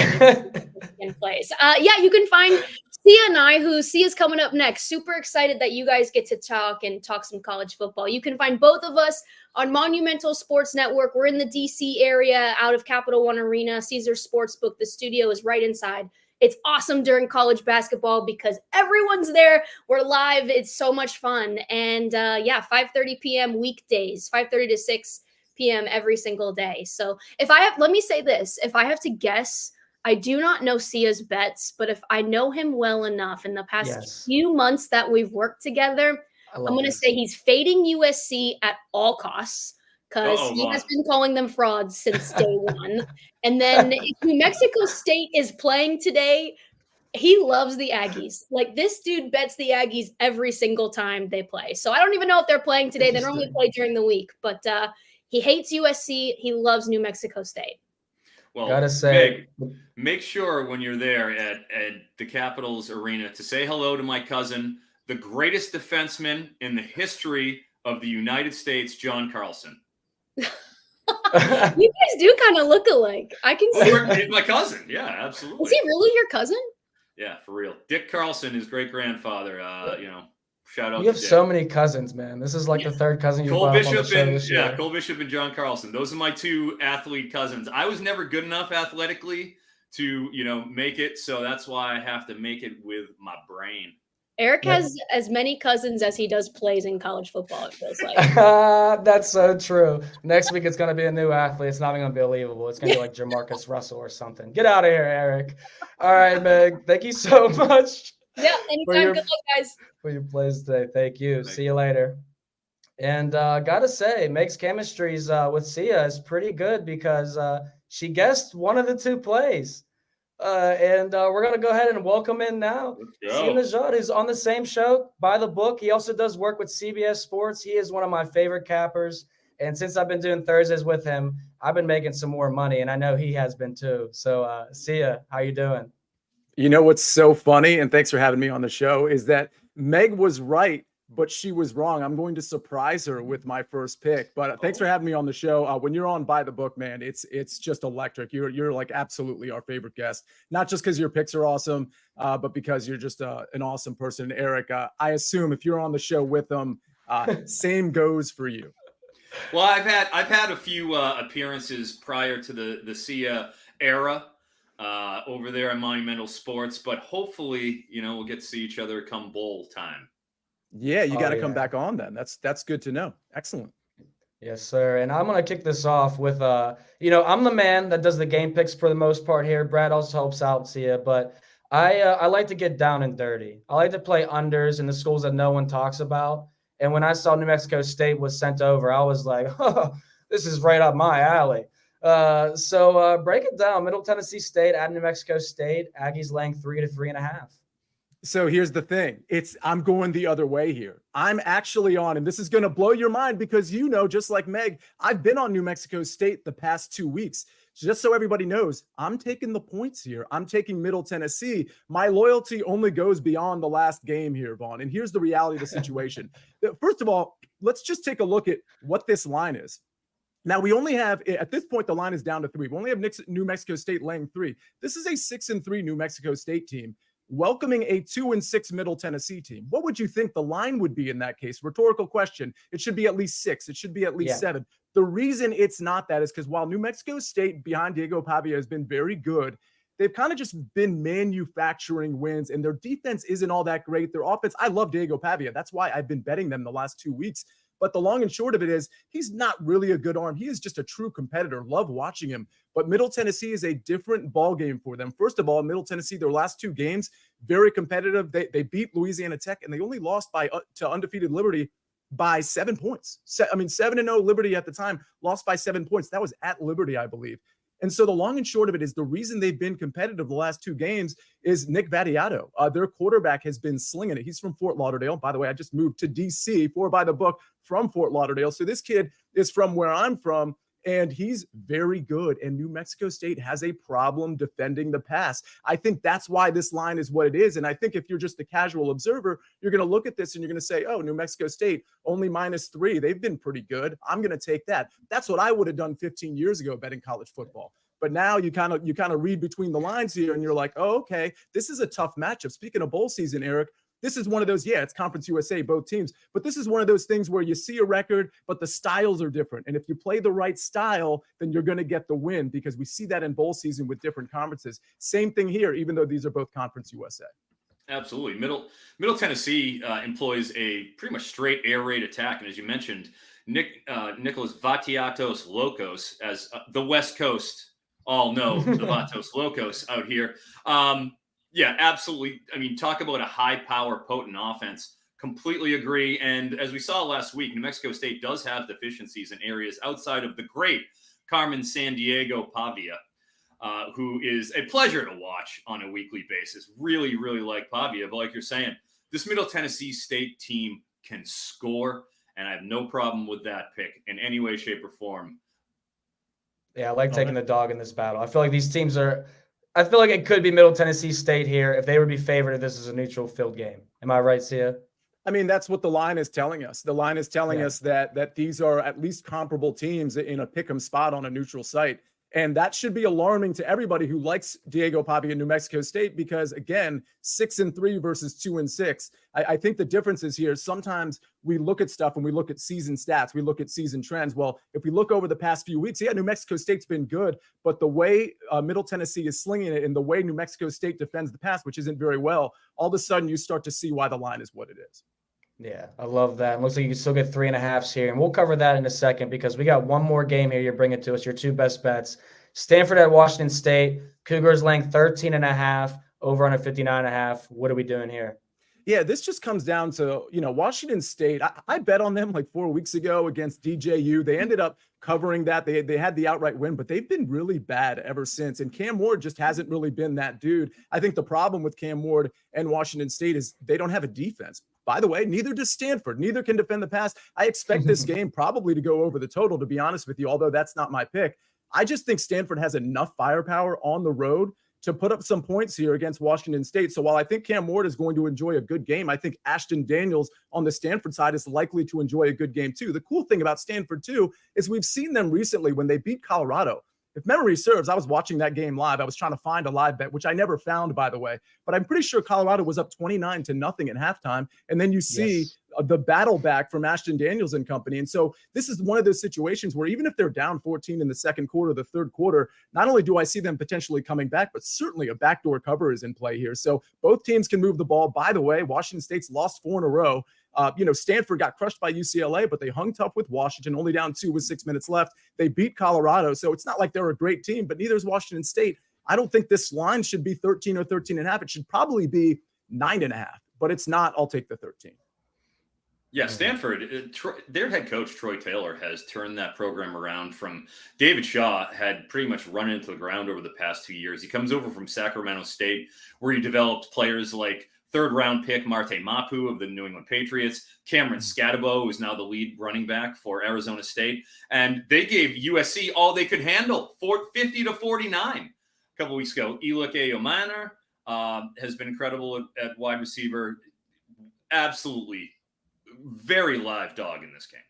D: in place. Yeah, you can find Sia and I, who Sia's coming up next. Super excited that you guys get to talk some college football. You can find both of us on Monumental Sports Network. We're in the DC area out of Capital One Arena, Caesars Sportsbook. The studio is right inside. It's awesome during college basketball because everyone's there. We're live. It's so much fun. And 5:30 p.m. weekdays, 5:30 to 6 p.m. every single day. So let me say this, if I have to guess, I do not know Sia's bets, but if I know him well enough in the past few months that we've worked together, I'm going to say he's fading USC at all costs because he has been calling them frauds since day one. And then if New Mexico State is playing today, he loves the Aggies. Like, this dude bets the Aggies every single time they play. So I don't even know if they're playing today. They normally play during the week, but he hates USC. He loves New Mexico State.
B: Well,
A: gotta say,
B: make sure when you're there at the Capitals Arena to say hello to my cousin, the greatest defenseman in the history of the United States, John Carlson.
D: You guys do kind of look alike. I can see.
B: He's my cousin. Yeah, absolutely.
D: Is he really your cousin?
B: Yeah, for real. Dick Carlson, his great grandfather. Shout out.
A: You have so many cousins, man. This is like the third cousin you brought up on the show this year.
B: Cole Bishop and John Carlson. Those are my two athlete cousins. I was never good enough athletically to, make it. So that's why I have to make it with my brain.
D: Eric has as many cousins as he does plays in college football, it feels like.
A: That's so true. Next week, it's going to be a new athlete. It's not even going to be believable. It's going to be like Jamarcus Russell or something. Get out of here, Eric. All right, Meg. Thank you so much.
D: Yeah, anytime. Good luck, guys.
A: For your plays today. Thank you. See you later. And gotta say, Meg's chemistries with Sia is pretty good because she guessed one of the two plays. And we're going to go ahead and welcome in now Sia Nejad, who's on the same show, By the Book. He also does work with CBS Sports. He is one of my favorite cappers. And since I've been doing Thursdays with him, I've been making some more money, and I know he has been too. So, Sia, how you doing?
E: You know what's so funny, and thanks for having me on the show, is that Meg was right, but she was wrong. I'm going to surprise her with my first pick. But thanks for having me on the show. When you're on By the Book, man, it's just electric. You're like absolutely our favorite guest, not just because your picks are awesome, but because you're just an awesome person. Eric, I assume if you're on the show with them, same goes for you.
B: Well, I've had a few appearances prior to the Sia era over there at Monumental Sports, but hopefully, we'll get to see each other come bowl time.
E: Yeah, you got to come back on then. That's good to know. Excellent.
A: Yes, sir. And I'm going to kick this off with, I'm the man that does the game picks for the most part here. Brad also helps out Sia, but I like to get down and dirty. I like to play unders in the schools that no one talks about. And when I saw New Mexico State was sent over, I was like, oh, this is right up my alley. So break it down. Middle Tennessee State at New Mexico State. Aggies laying 3 to 3.5.
E: So here's the thing. I'm going the other way here. I'm actually on, and this is going to blow your mind because, just like Meg, I've been on New Mexico State the past 2 weeks. Just so everybody knows, I'm taking the points here. I'm taking Middle Tennessee. My loyalty only goes beyond the last game here, Vaughn. And here's the reality of the situation. First of all, let's just take a look at what this line is. Now, we only have, at this point, the line is down to 3. We only have New Mexico State laying 3. This is a 6-3 New Mexico State team. welcoming a 2-6 Middle Tennessee team. What would you think the line would be in that case? Rhetorical question. It should be at least 6. It should be at least 7. The reason it's not that is because while New Mexico State behind Diego Pavia has been very good, they've kind of just been manufacturing wins, and their defense isn't all that great. Their offense, I love Diego Pavia. That's why I've been betting them the last 2 weeks. But the long and short of it is he's not really a good arm. He is just a true competitor. Love watching him. But Middle Tennessee is a different ball game for them. First of all, Middle Tennessee, their last 2 games, very competitive. They beat Louisiana Tech, and they only lost to undefeated Liberty by 7 points. 7-0 Liberty at the time, lost by 7 points. That was at Liberty, I believe. And so the long and short of it is the reason they've been competitive the last 2 games is Nick Vattiato. Their quarterback has been slinging it. He's from Fort Lauderdale. By the way, I just moved to D.C. for By the Book from Fort Lauderdale. So this kid is from where I'm from, and he's very good. And New Mexico State has a problem defending the pass. I think that's why this line is what it is. And I think if you're just a casual observer, you're going to look at this and you're going to say, oh, New Mexico State only -3. They've been pretty good. I'm going to take that. That's what I would have done 15 years ago betting college football. But now you kind of read between the lines here and you're like, oh, okay, this is a tough matchup. Speaking of bowl season, Eric, this is one of those, it's Conference USA, both teams, but this is one of those things where you see a record, but the styles are different. And if you play the right style, then you're going to get the win, because we see that in bowl season with different conferences. Same thing here, even though these are both Conference USA.
B: Absolutely. Middle Tennessee employs a pretty much straight air raid attack. And as you mentioned, Nicholas Vattiatos Locos, as the West Coast all know, the Vatos Locos out here. Yeah, absolutely. I mean, talk about a high power, potent offense. Completely agree. And as we saw last week, New Mexico State does have deficiencies in areas outside of the great Carmen Sandiego Pavia, who is a pleasure to watch on a weekly basis. Really, really like Pavia. But like you're saying, this Middle Tennessee State team can score, and I have no problem with that pick in any way, shape, or form.
A: Yeah, I like taking the dog in this battle. I feel like these teams I feel like it could be Middle Tennessee State here if they would be favored if this is a neutral field game. Am I right, Sia?
E: I mean, that's what the line is telling us. The line is telling us that these are at least comparable teams in a pick 'em spot on a neutral site. And that should be alarming to everybody who likes Diego Pavia in New Mexico State, because again, 6-3 versus 2-6. I think the difference is here. Sometimes we look at stuff and we look at season stats, we look at season trends. Well, if we look over the past few weeks, New Mexico State's been good, but the way Middle Tennessee is slinging it and the way New Mexico State defends the pass, which isn't very well, all of a sudden you start to see why the line is what it is.
A: Yeah, I love that. It looks like you can still get 3.5s here, and we'll cover that in a second because we got one more game here you're bringing to us, your 2 best bets. Stanford at Washington State. Cougars laying 13.5, over on a 59.5. What are we doing here?
E: Yeah, this just comes down to, Washington State. I bet on them like 4 weeks ago against DJU. They ended up covering that. They had the outright win, but they've been really bad ever since. And Cam Ward just hasn't really been that dude. I think the problem with Cam Ward and Washington State is they don't have a defense. By the way, neither does Stanford. Neither can defend the pass. I expect this game probably to go over the total, to be honest with you, although that's not my pick. I just think Stanford has enough firepower on the road to put up some points here against Washington State. So while I think Cam Ward is going to enjoy a good game, I think Ashton Daniels on the Stanford side is likely to enjoy a good game too. The cool thing about Stanford too is we've seen them recently when they beat Colorado. If memory serves, I was watching that game live. I was trying to find a live bet, which I never found, by the way. But I'm pretty sure Colorado was up 29-0 at halftime. And then you see the battle back from Ashton Daniels and company. And so this is one of those situations where even if they're down 14 in the second quarter, the third quarter, not only do I see them potentially coming back, but certainly a backdoor cover is in play here. So both teams can move the ball. By the way, Washington State's lost 4 in a row. Stanford got crushed by UCLA, but they hung tough with Washington, only down 2 with 6 minutes left. They beat Colorado. So it's not like they're a great team, but neither is Washington State. I don't think this line should be 13 or 13.5. It should probably be 9.5, but it's not. I'll take the 13.
B: Yeah, Stanford, their head coach, Troy Taylor, has turned that program around from David Shaw, had pretty much run into the ground over the past 2 years. He comes over from Sacramento State, where he developed players like third-round pick Marte Mapu of the New England Patriots, Cameron Scatabo, who is now the lead running back for Arizona State. And they gave USC all they could handle, 50-49. A couple weeks ago, Elik Eyomanor has been incredible at wide receiver. Absolutely very live dog in this game.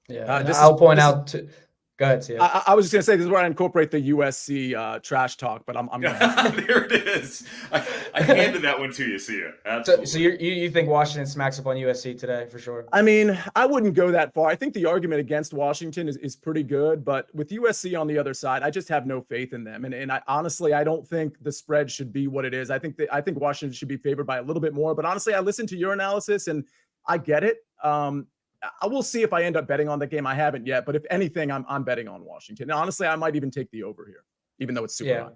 A: Yeah, I'll point out – go Go ahead, Sia.
E: I was just gonna say this is where I incorporate the USC trash talk, but I'm
B: There it is. I handed that one to you, Sia. Absolutely.
A: So you think Washington smacks up on USC today for sure?
E: I mean, I wouldn't go that far. I think the argument against Washington is pretty good, but with USC on the other side, I just have no faith in them. And I honestly, I don't think the spread should be what it is. I think Washington should be favored by a little bit more. But honestly, I listened to your analysis and I get it. I will see if I end up betting on the game. I haven't yet, but if anything, I'm betting on Washington. And honestly, I might even take the over here, even though it's super high.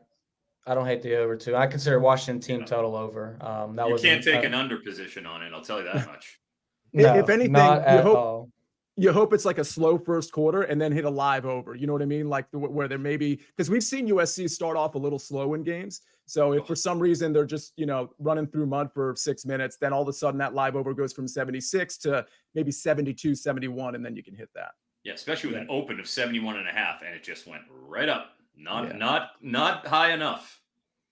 A: I don't hate the over too. I consider Washington team total over.
B: You can't take an under position on it. I'll tell you that much.
E: No, if anything, you hope it's like a slow first quarter and then hit a live over. You know what I mean? Like where there may be, because we've seen USC start off a little slow in games. So if for some reason they're just, running through mud for 6 minutes, then all of a sudden that live over goes from 76 to maybe 72, 71, and then you can hit that.
B: Yeah, especially with an open of 71.5, and it just went right up. Not high enough.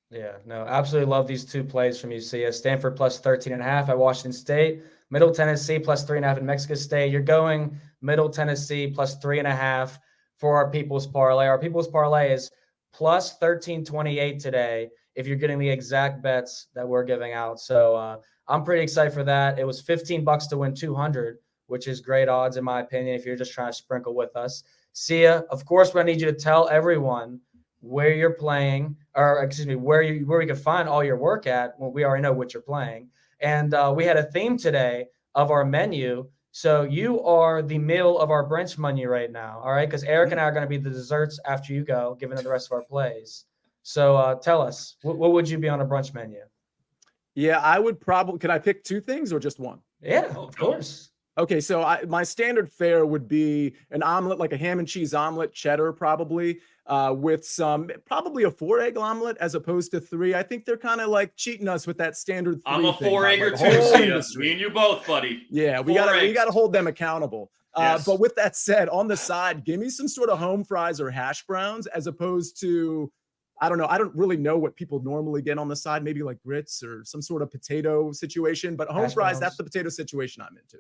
A: Yeah, no, absolutely love these two plays from UCS. Stanford plus 13.5 at Washington State. Middle Tennessee plus 3.5 in Mexico State. You're going Middle Tennessee plus 3.5 for our People's Parlay. Our People's Parlay is plus 13.28 today if you're getting the exact bets that we're giving out. So I'm pretty excited for that. It was $15 to win 200, which is great odds in my opinion if you're just trying to sprinkle with us. Sia, of course, I need you to tell everyone where you're playing, or excuse me, where you can find all your work at. Well, we already know what you're playing. And we had a theme today of our menu. So you are the meal of our brunch menu right now, all right? Because Eric and I are going to be the desserts after you go, given the rest of our plays. So tell us, what would you be on a brunch menu?
E: Yeah, I would probably – can I pick two things or just one?
A: Yeah, of course.
E: Okay, so my standard fare would be an omelet, like a ham and cheese omelet, cheddar probably, with probably a 4-egg omelet as opposed to 3. I think they're kind of like cheating us with that standard 3
B: I'm a
E: thing.
B: 4-egger too, Sia. Me and you both, buddy.
E: Yeah, we gotta hold them accountable. Yes. But with that said, on the side, give me some sort of home fries or hash browns as opposed to, I don't know. I don't really know what people normally get on the side, maybe like grits or some sort of potato situation. But home fries, that's the potato situation I'm into.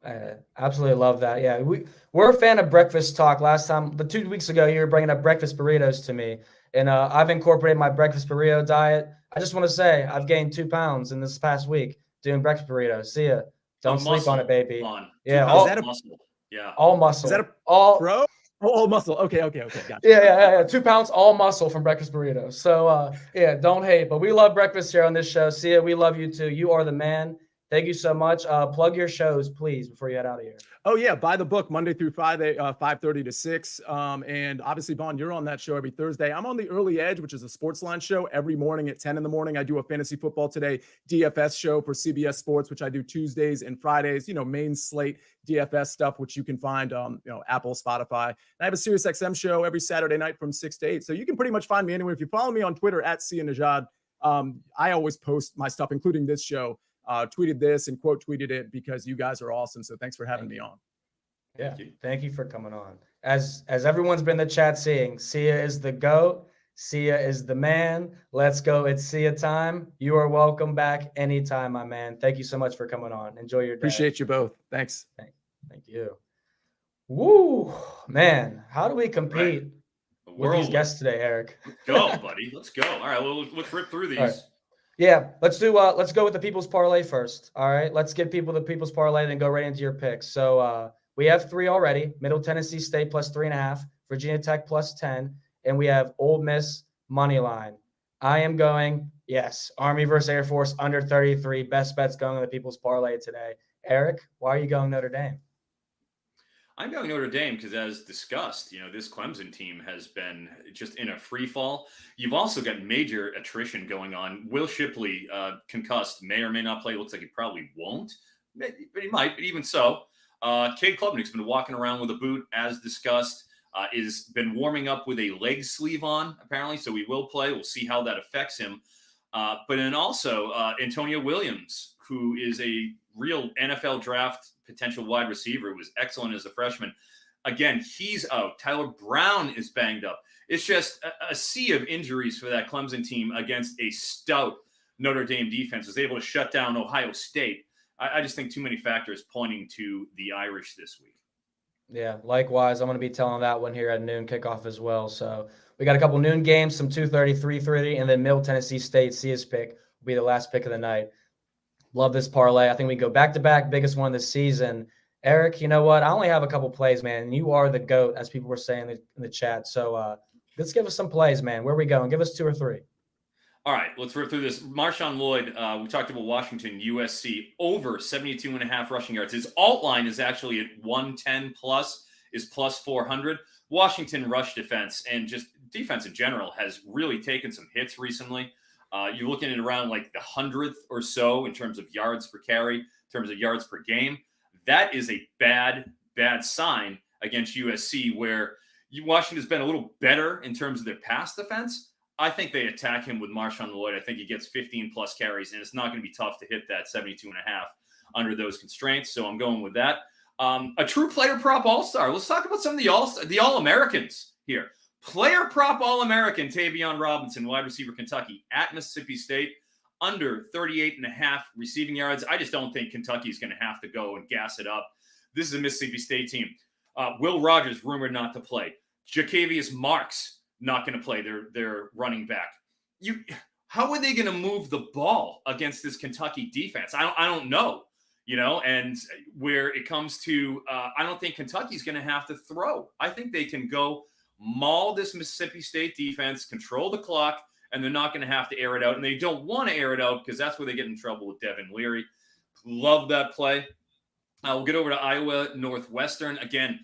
A: I absolutely love that. Yeah, we're a fan of breakfast talk. Last time, 2 weeks ago, you were bringing up breakfast burritos to me, and I've incorporated my breakfast burrito diet. I just want to say I've gained 2 pounds in this past week doing breakfast burritos. See ya. Don't sleep on it, baby. Yeah,
B: all muscle. Yeah,
A: all muscle.
E: Is that pro? All muscle. Okay. Gotcha.
A: Yeah. 2 pounds, all muscle from breakfast burritos. So don't hate, but we love breakfast here on this show. See ya. We love you too. You are the man. Thank you so much. Plug your shows, please, before you head out of here.
E: Oh, yeah. Buy the book Monday through Friday, 5:30 to 6. And obviously, Vaughn, you're on that show every Thursday. I'm on the Early Edge, which is a sports line show every morning at 10 in the morning. I do a Fantasy Football Today DFS show for CBS Sports, which I do Tuesdays and Fridays, main slate DFS stuff, which you can find Apple, Spotify. And I have a SiriusXM show every Saturday night from 6 to 8. So you can pretty much find me anywhere. If you follow me on Twitter at Sia Nejad, I always post my stuff, including this show. Tweeted this and quote tweeted it because you guys are awesome. So thanks for having me on.
A: Yeah. Thank you for coming on. As everyone's been in the chat saying, Sia is the GOAT. Sia is the man. Let's go. It's Sia time. You are welcome back anytime, my man. Thank you so much for coming on. Enjoy your day.
E: Appreciate you both. Thanks.
A: Thank you. Woo, man. How do we compete with these guests today, Eric?
B: Let's go, buddy. Let's go. All right. Well, let's rip through these.
A: Yeah, let's go with the People's Parlay first. All right, let's give people the People's Parlay, then go right into your picks. So we have 3 already. Middle Tennessee State plus 3.5, Virginia Tech plus 10, and we have Ole Miss money line. I am going, Army versus Air Force under 33. Best bets going on the People's Parlay today. Eric, why are you going Notre Dame?
B: I'm going Notre Dame because, as discussed, this Clemson team has been just in a free fall. You've also got major attrition going on. Will Shipley, concussed, may or may not play. Looks like he probably won't, but he might. But even so, Cade Klubnik's been walking around with a boot, as discussed. Is been warming up with a leg sleeve on, apparently, so he will play. We'll see how that affects him. But then also Antonio Williams, who is a real NFL draft potential wide receiver, was excellent as a freshman. Again, he's out. Tyler Brown is banged up. It's just a sea of injuries for that Clemson team against a stout Notre Dame defense. Was able to shut down Ohio State. I just think too many factors pointing to the Irish this week.
A: Yeah, likewise. I'm going to be telling that one here at noon kickoff as well. So we got a couple noon games, some 2:30, 3:30, and then Middle Tennessee State, Sia's pick will be the last pick of the night. Love this parlay. I think we go back-to-back, biggest one this season. Eric, you know what? I only have a couple plays, man. You are the GOAT, as people were saying in the chat. So let's give us some plays, man. Where are we going? Give us 2 or 3.
B: All right, let's rip through this. Marshawn Lloyd, we talked about Washington-USC, over 72.5 rushing yards. His alt line is actually at 110 plus, is plus 400. Washington rush defense and just defense in general has really taken some hits recently. You're looking at around like the 100th or so in terms of yards per carry, in terms of yards per game. That is a bad sign against USC, where Washington's been a little better in terms of their pass defense. I think they attack him with Marshawn Lloyd. I think he gets 15 plus carries, and it's not going to be tough to hit that 72.5 under those constraints. So I'm going with that. A true player prop all-star. Let's talk about some of the All-Americans here. Player prop All-American Tavion Robinson, wide receiver, Kentucky, at Mississippi State, under 38.5 receiving yards. I just don't think Kentucky is going to have to go and gas it up. This is a Mississippi State team. Will Rogers, rumored not to play. Jacavius Marks, not going to play. Their running back. How are they going to move the ball against this Kentucky defense? I don't know. And where it comes to, I don't think Kentucky's going to have to throw. I think they can go maul this Mississippi State defense, control the clock, and they're not going to have to air it out. And they don't want to air it out because that's where they get in trouble with Devin Leary. Love that play. We'll get over to Iowa Northwestern. Again,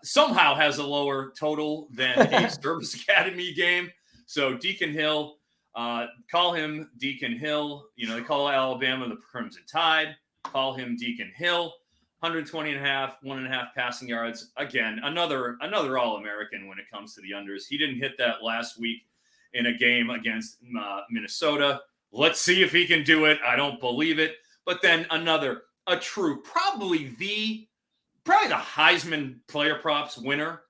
B: somehow has a lower total than a Service Academy game. So Deacon Hill, call him Deacon Hill. They call Alabama the Crimson Tide. Call him Deacon Hill. 120.5, 1.5 passing yards. Again, another All-American when it comes to the unders. He didn't hit that last week in a game against Minnesota. Let's see if he can do it. I don't believe it. But then a true, probably the Heisman player props winner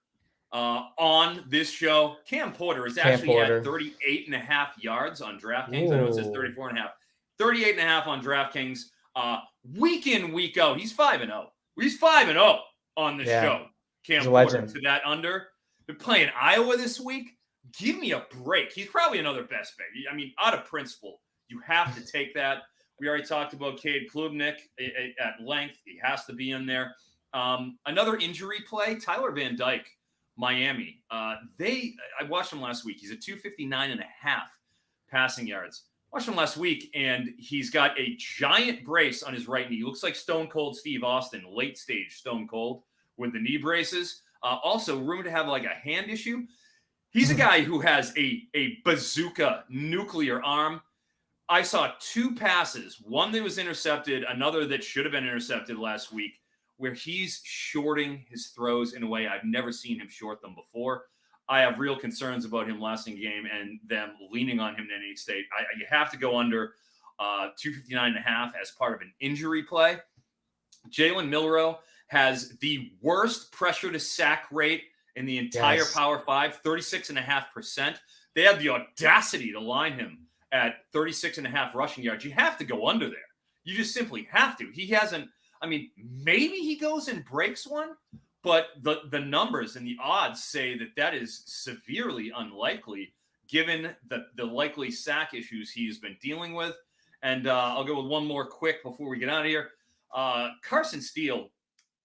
B: on this show. Cam Porter is actually at 38.5 yards on DraftKings. Ooh. I know it says 34.5. 38.5 on DraftKings. Week in, week out, he's 5-0. He's 5-0 on the show. Cam Porter to that under. Been playing Iowa this week. Give me a break. He's probably another best bet. I mean, out of principle, you have to take that. We already talked about Cade Klubnik at length. He has to be in there. Another injury play, Tyler Van Dyke, Miami. I watched him last week. He's at 259.5 passing yards. Watched him last week, and he's got a giant brace on his right knee. He looks like Stone Cold Steve Austin, late stage Stone Cold with the knee braces. Also rumored to have like a hand issue. He's a guy who has a bazooka nuclear arm. I saw 2 passes, one that was intercepted, another that should have been intercepted last week, where he's shorting his throws in a way I've never seen him short them before. I have real concerns about him lasting a game and them leaning on him in any state. You have to go under 259.5 as part of an injury play. Jalen Milroe has the worst pressure to sack rate in the entire Power 5, 36.5%. They had the audacity to line him at 36.5 rushing yards. You have to go under there. You just simply have to. He hasn't. I mean, maybe he goes and breaks one, but the numbers and the odds say that is severely unlikely given the likely sack issues he's been dealing with. And I'll go with one more quick before we get out of here. Carson Steele,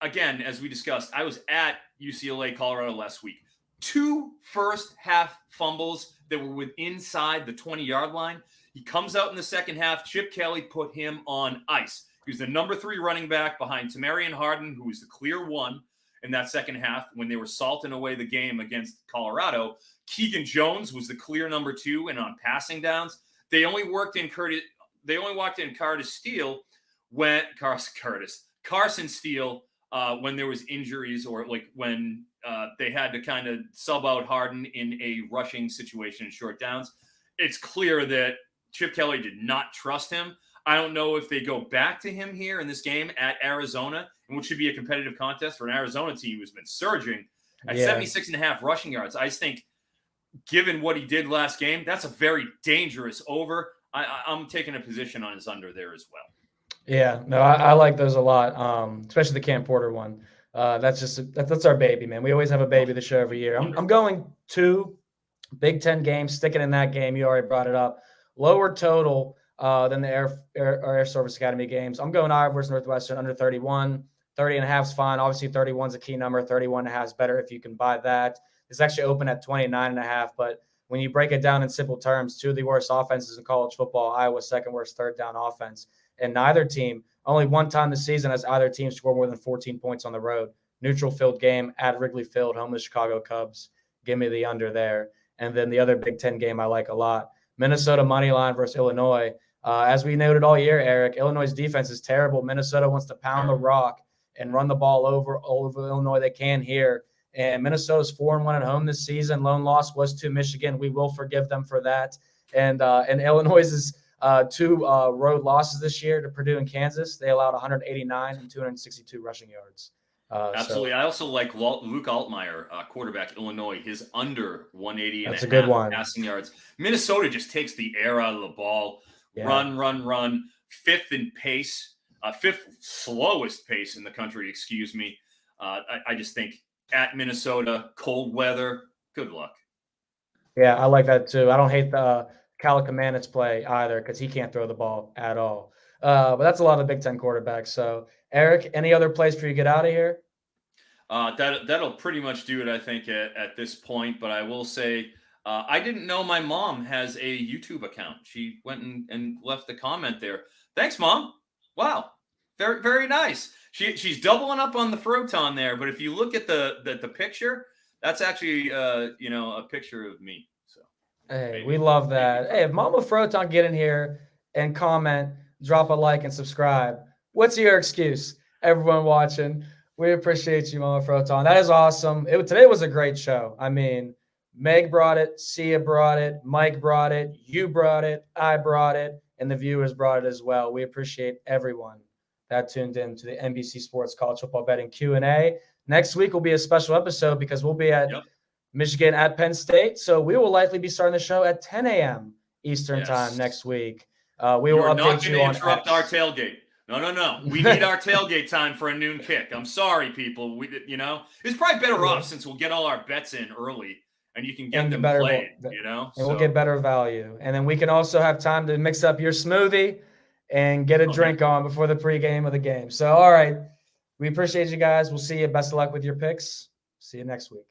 B: again, as we discussed, I was at UCLA, Colorado last week. 2 first-half fumbles that were inside the 20-yard line. He comes out in the second half. Chip Kelly put him on ice. He was the number 3 running back behind Tamarian Harden, who was the clear 1 in that second half when they were salting away the game against Colorado. Keegan Jones was the clear number 2 and on passing downs. They only walked in Carson Steele when there was injuries or like when they had to kind of sub out Harden in a rushing situation in short downs. It's clear that Chip Kelly did not trust him. I don't know if they go back to him here in this game at Arizona, and which should be a competitive contest for an Arizona team who's been surging at 76.5 rushing yards. I just think, given what he did last game, that's a very dangerous over. I'm taking a position on his under there as well.
A: Yeah, no, I like those a lot, especially the Cam Porter one. That's our baby, man. We always have a baby to show every year. I'm going 2 Big Ten games, sticking in that game. You already brought it up. Lower total than the Air Service Academy games. I'm going Iowa versus Northwestern under 31. 30.5 is fine. Obviously, 31 is a key number. 31.5 is better if you can buy that. It's actually open at 29.5, but when you break it down in simple terms, 2 of the worst offenses in college football, Iowa's second worst third down offense. And neither team, only one time this season has either team scored more than 14 points on the road. Neutral field game at Wrigley Field, home of the Chicago Cubs. Give me the under there. And then the other Big Ten game I like a lot, Minnesota money line versus Illinois. As we noted all year, Eric, Illinois' defense is terrible. Minnesota wants to pound the rock and run the ball over Illinois. They can here. And Minnesota's 4-1 at home this season. Lone loss was to Michigan. We will forgive them for that. And Illinois' 2 road losses this year to Purdue and Kansas. They allowed 189 and 262 rushing yards.
B: Absolutely. I also like Luke Altmaier, quarterback, Illinois, his under 180
A: That's a good one.
B: Passing yards. Minnesota just takes the air out of the ball. Yeah. Run. 5th in pace, 5th slowest pace in the country, excuse me. I just think at Minnesota, cold weather, good luck.
A: Yeah, I like that too. I don't hate the Kaliakamannis play either because he can't throw the ball at all. But that's a lot of Big Ten quarterbacks. So, Eric, any other plays for you to get out of here?
B: That'll pretty much do it, I think, at this point. But I will say I didn't know my mom has a YouTube account. She went and left the comment there. Thanks, Mom. Wow. Very, very nice. She's doubling up on the Froton there. But if you look at the picture, that's actually, a picture of me. So,
A: hey, we love that. Hey, if Mama Froton get in here and comment, drop a like and subscribe, what's your excuse? Everyone watching, we appreciate you, Mama Froton. That is awesome. Today was a great show. I mean, Meg brought it, Sia brought it, Mike brought it, you brought it, I brought it, and the viewers brought it as well. We appreciate everyone that tuned in to the NBC Sports College Football Betting Q&A. Next week will be a special episode because we'll be at Michigan at Penn State. So we will likely be starting the show at 10 a.m. Eastern time next week. We will update you on
B: interrupt our tailgate. No. We need our tailgate time for a noon kick. I'm sorry, people. It's probably better off since we'll get all our bets in early and you can get them played,
A: And we'll get better value. And then we can also have time to mix up your smoothie and get a drink on before the pregame of the game. So, all right. We appreciate you guys. We'll see you. Best of luck with your picks. See you next week.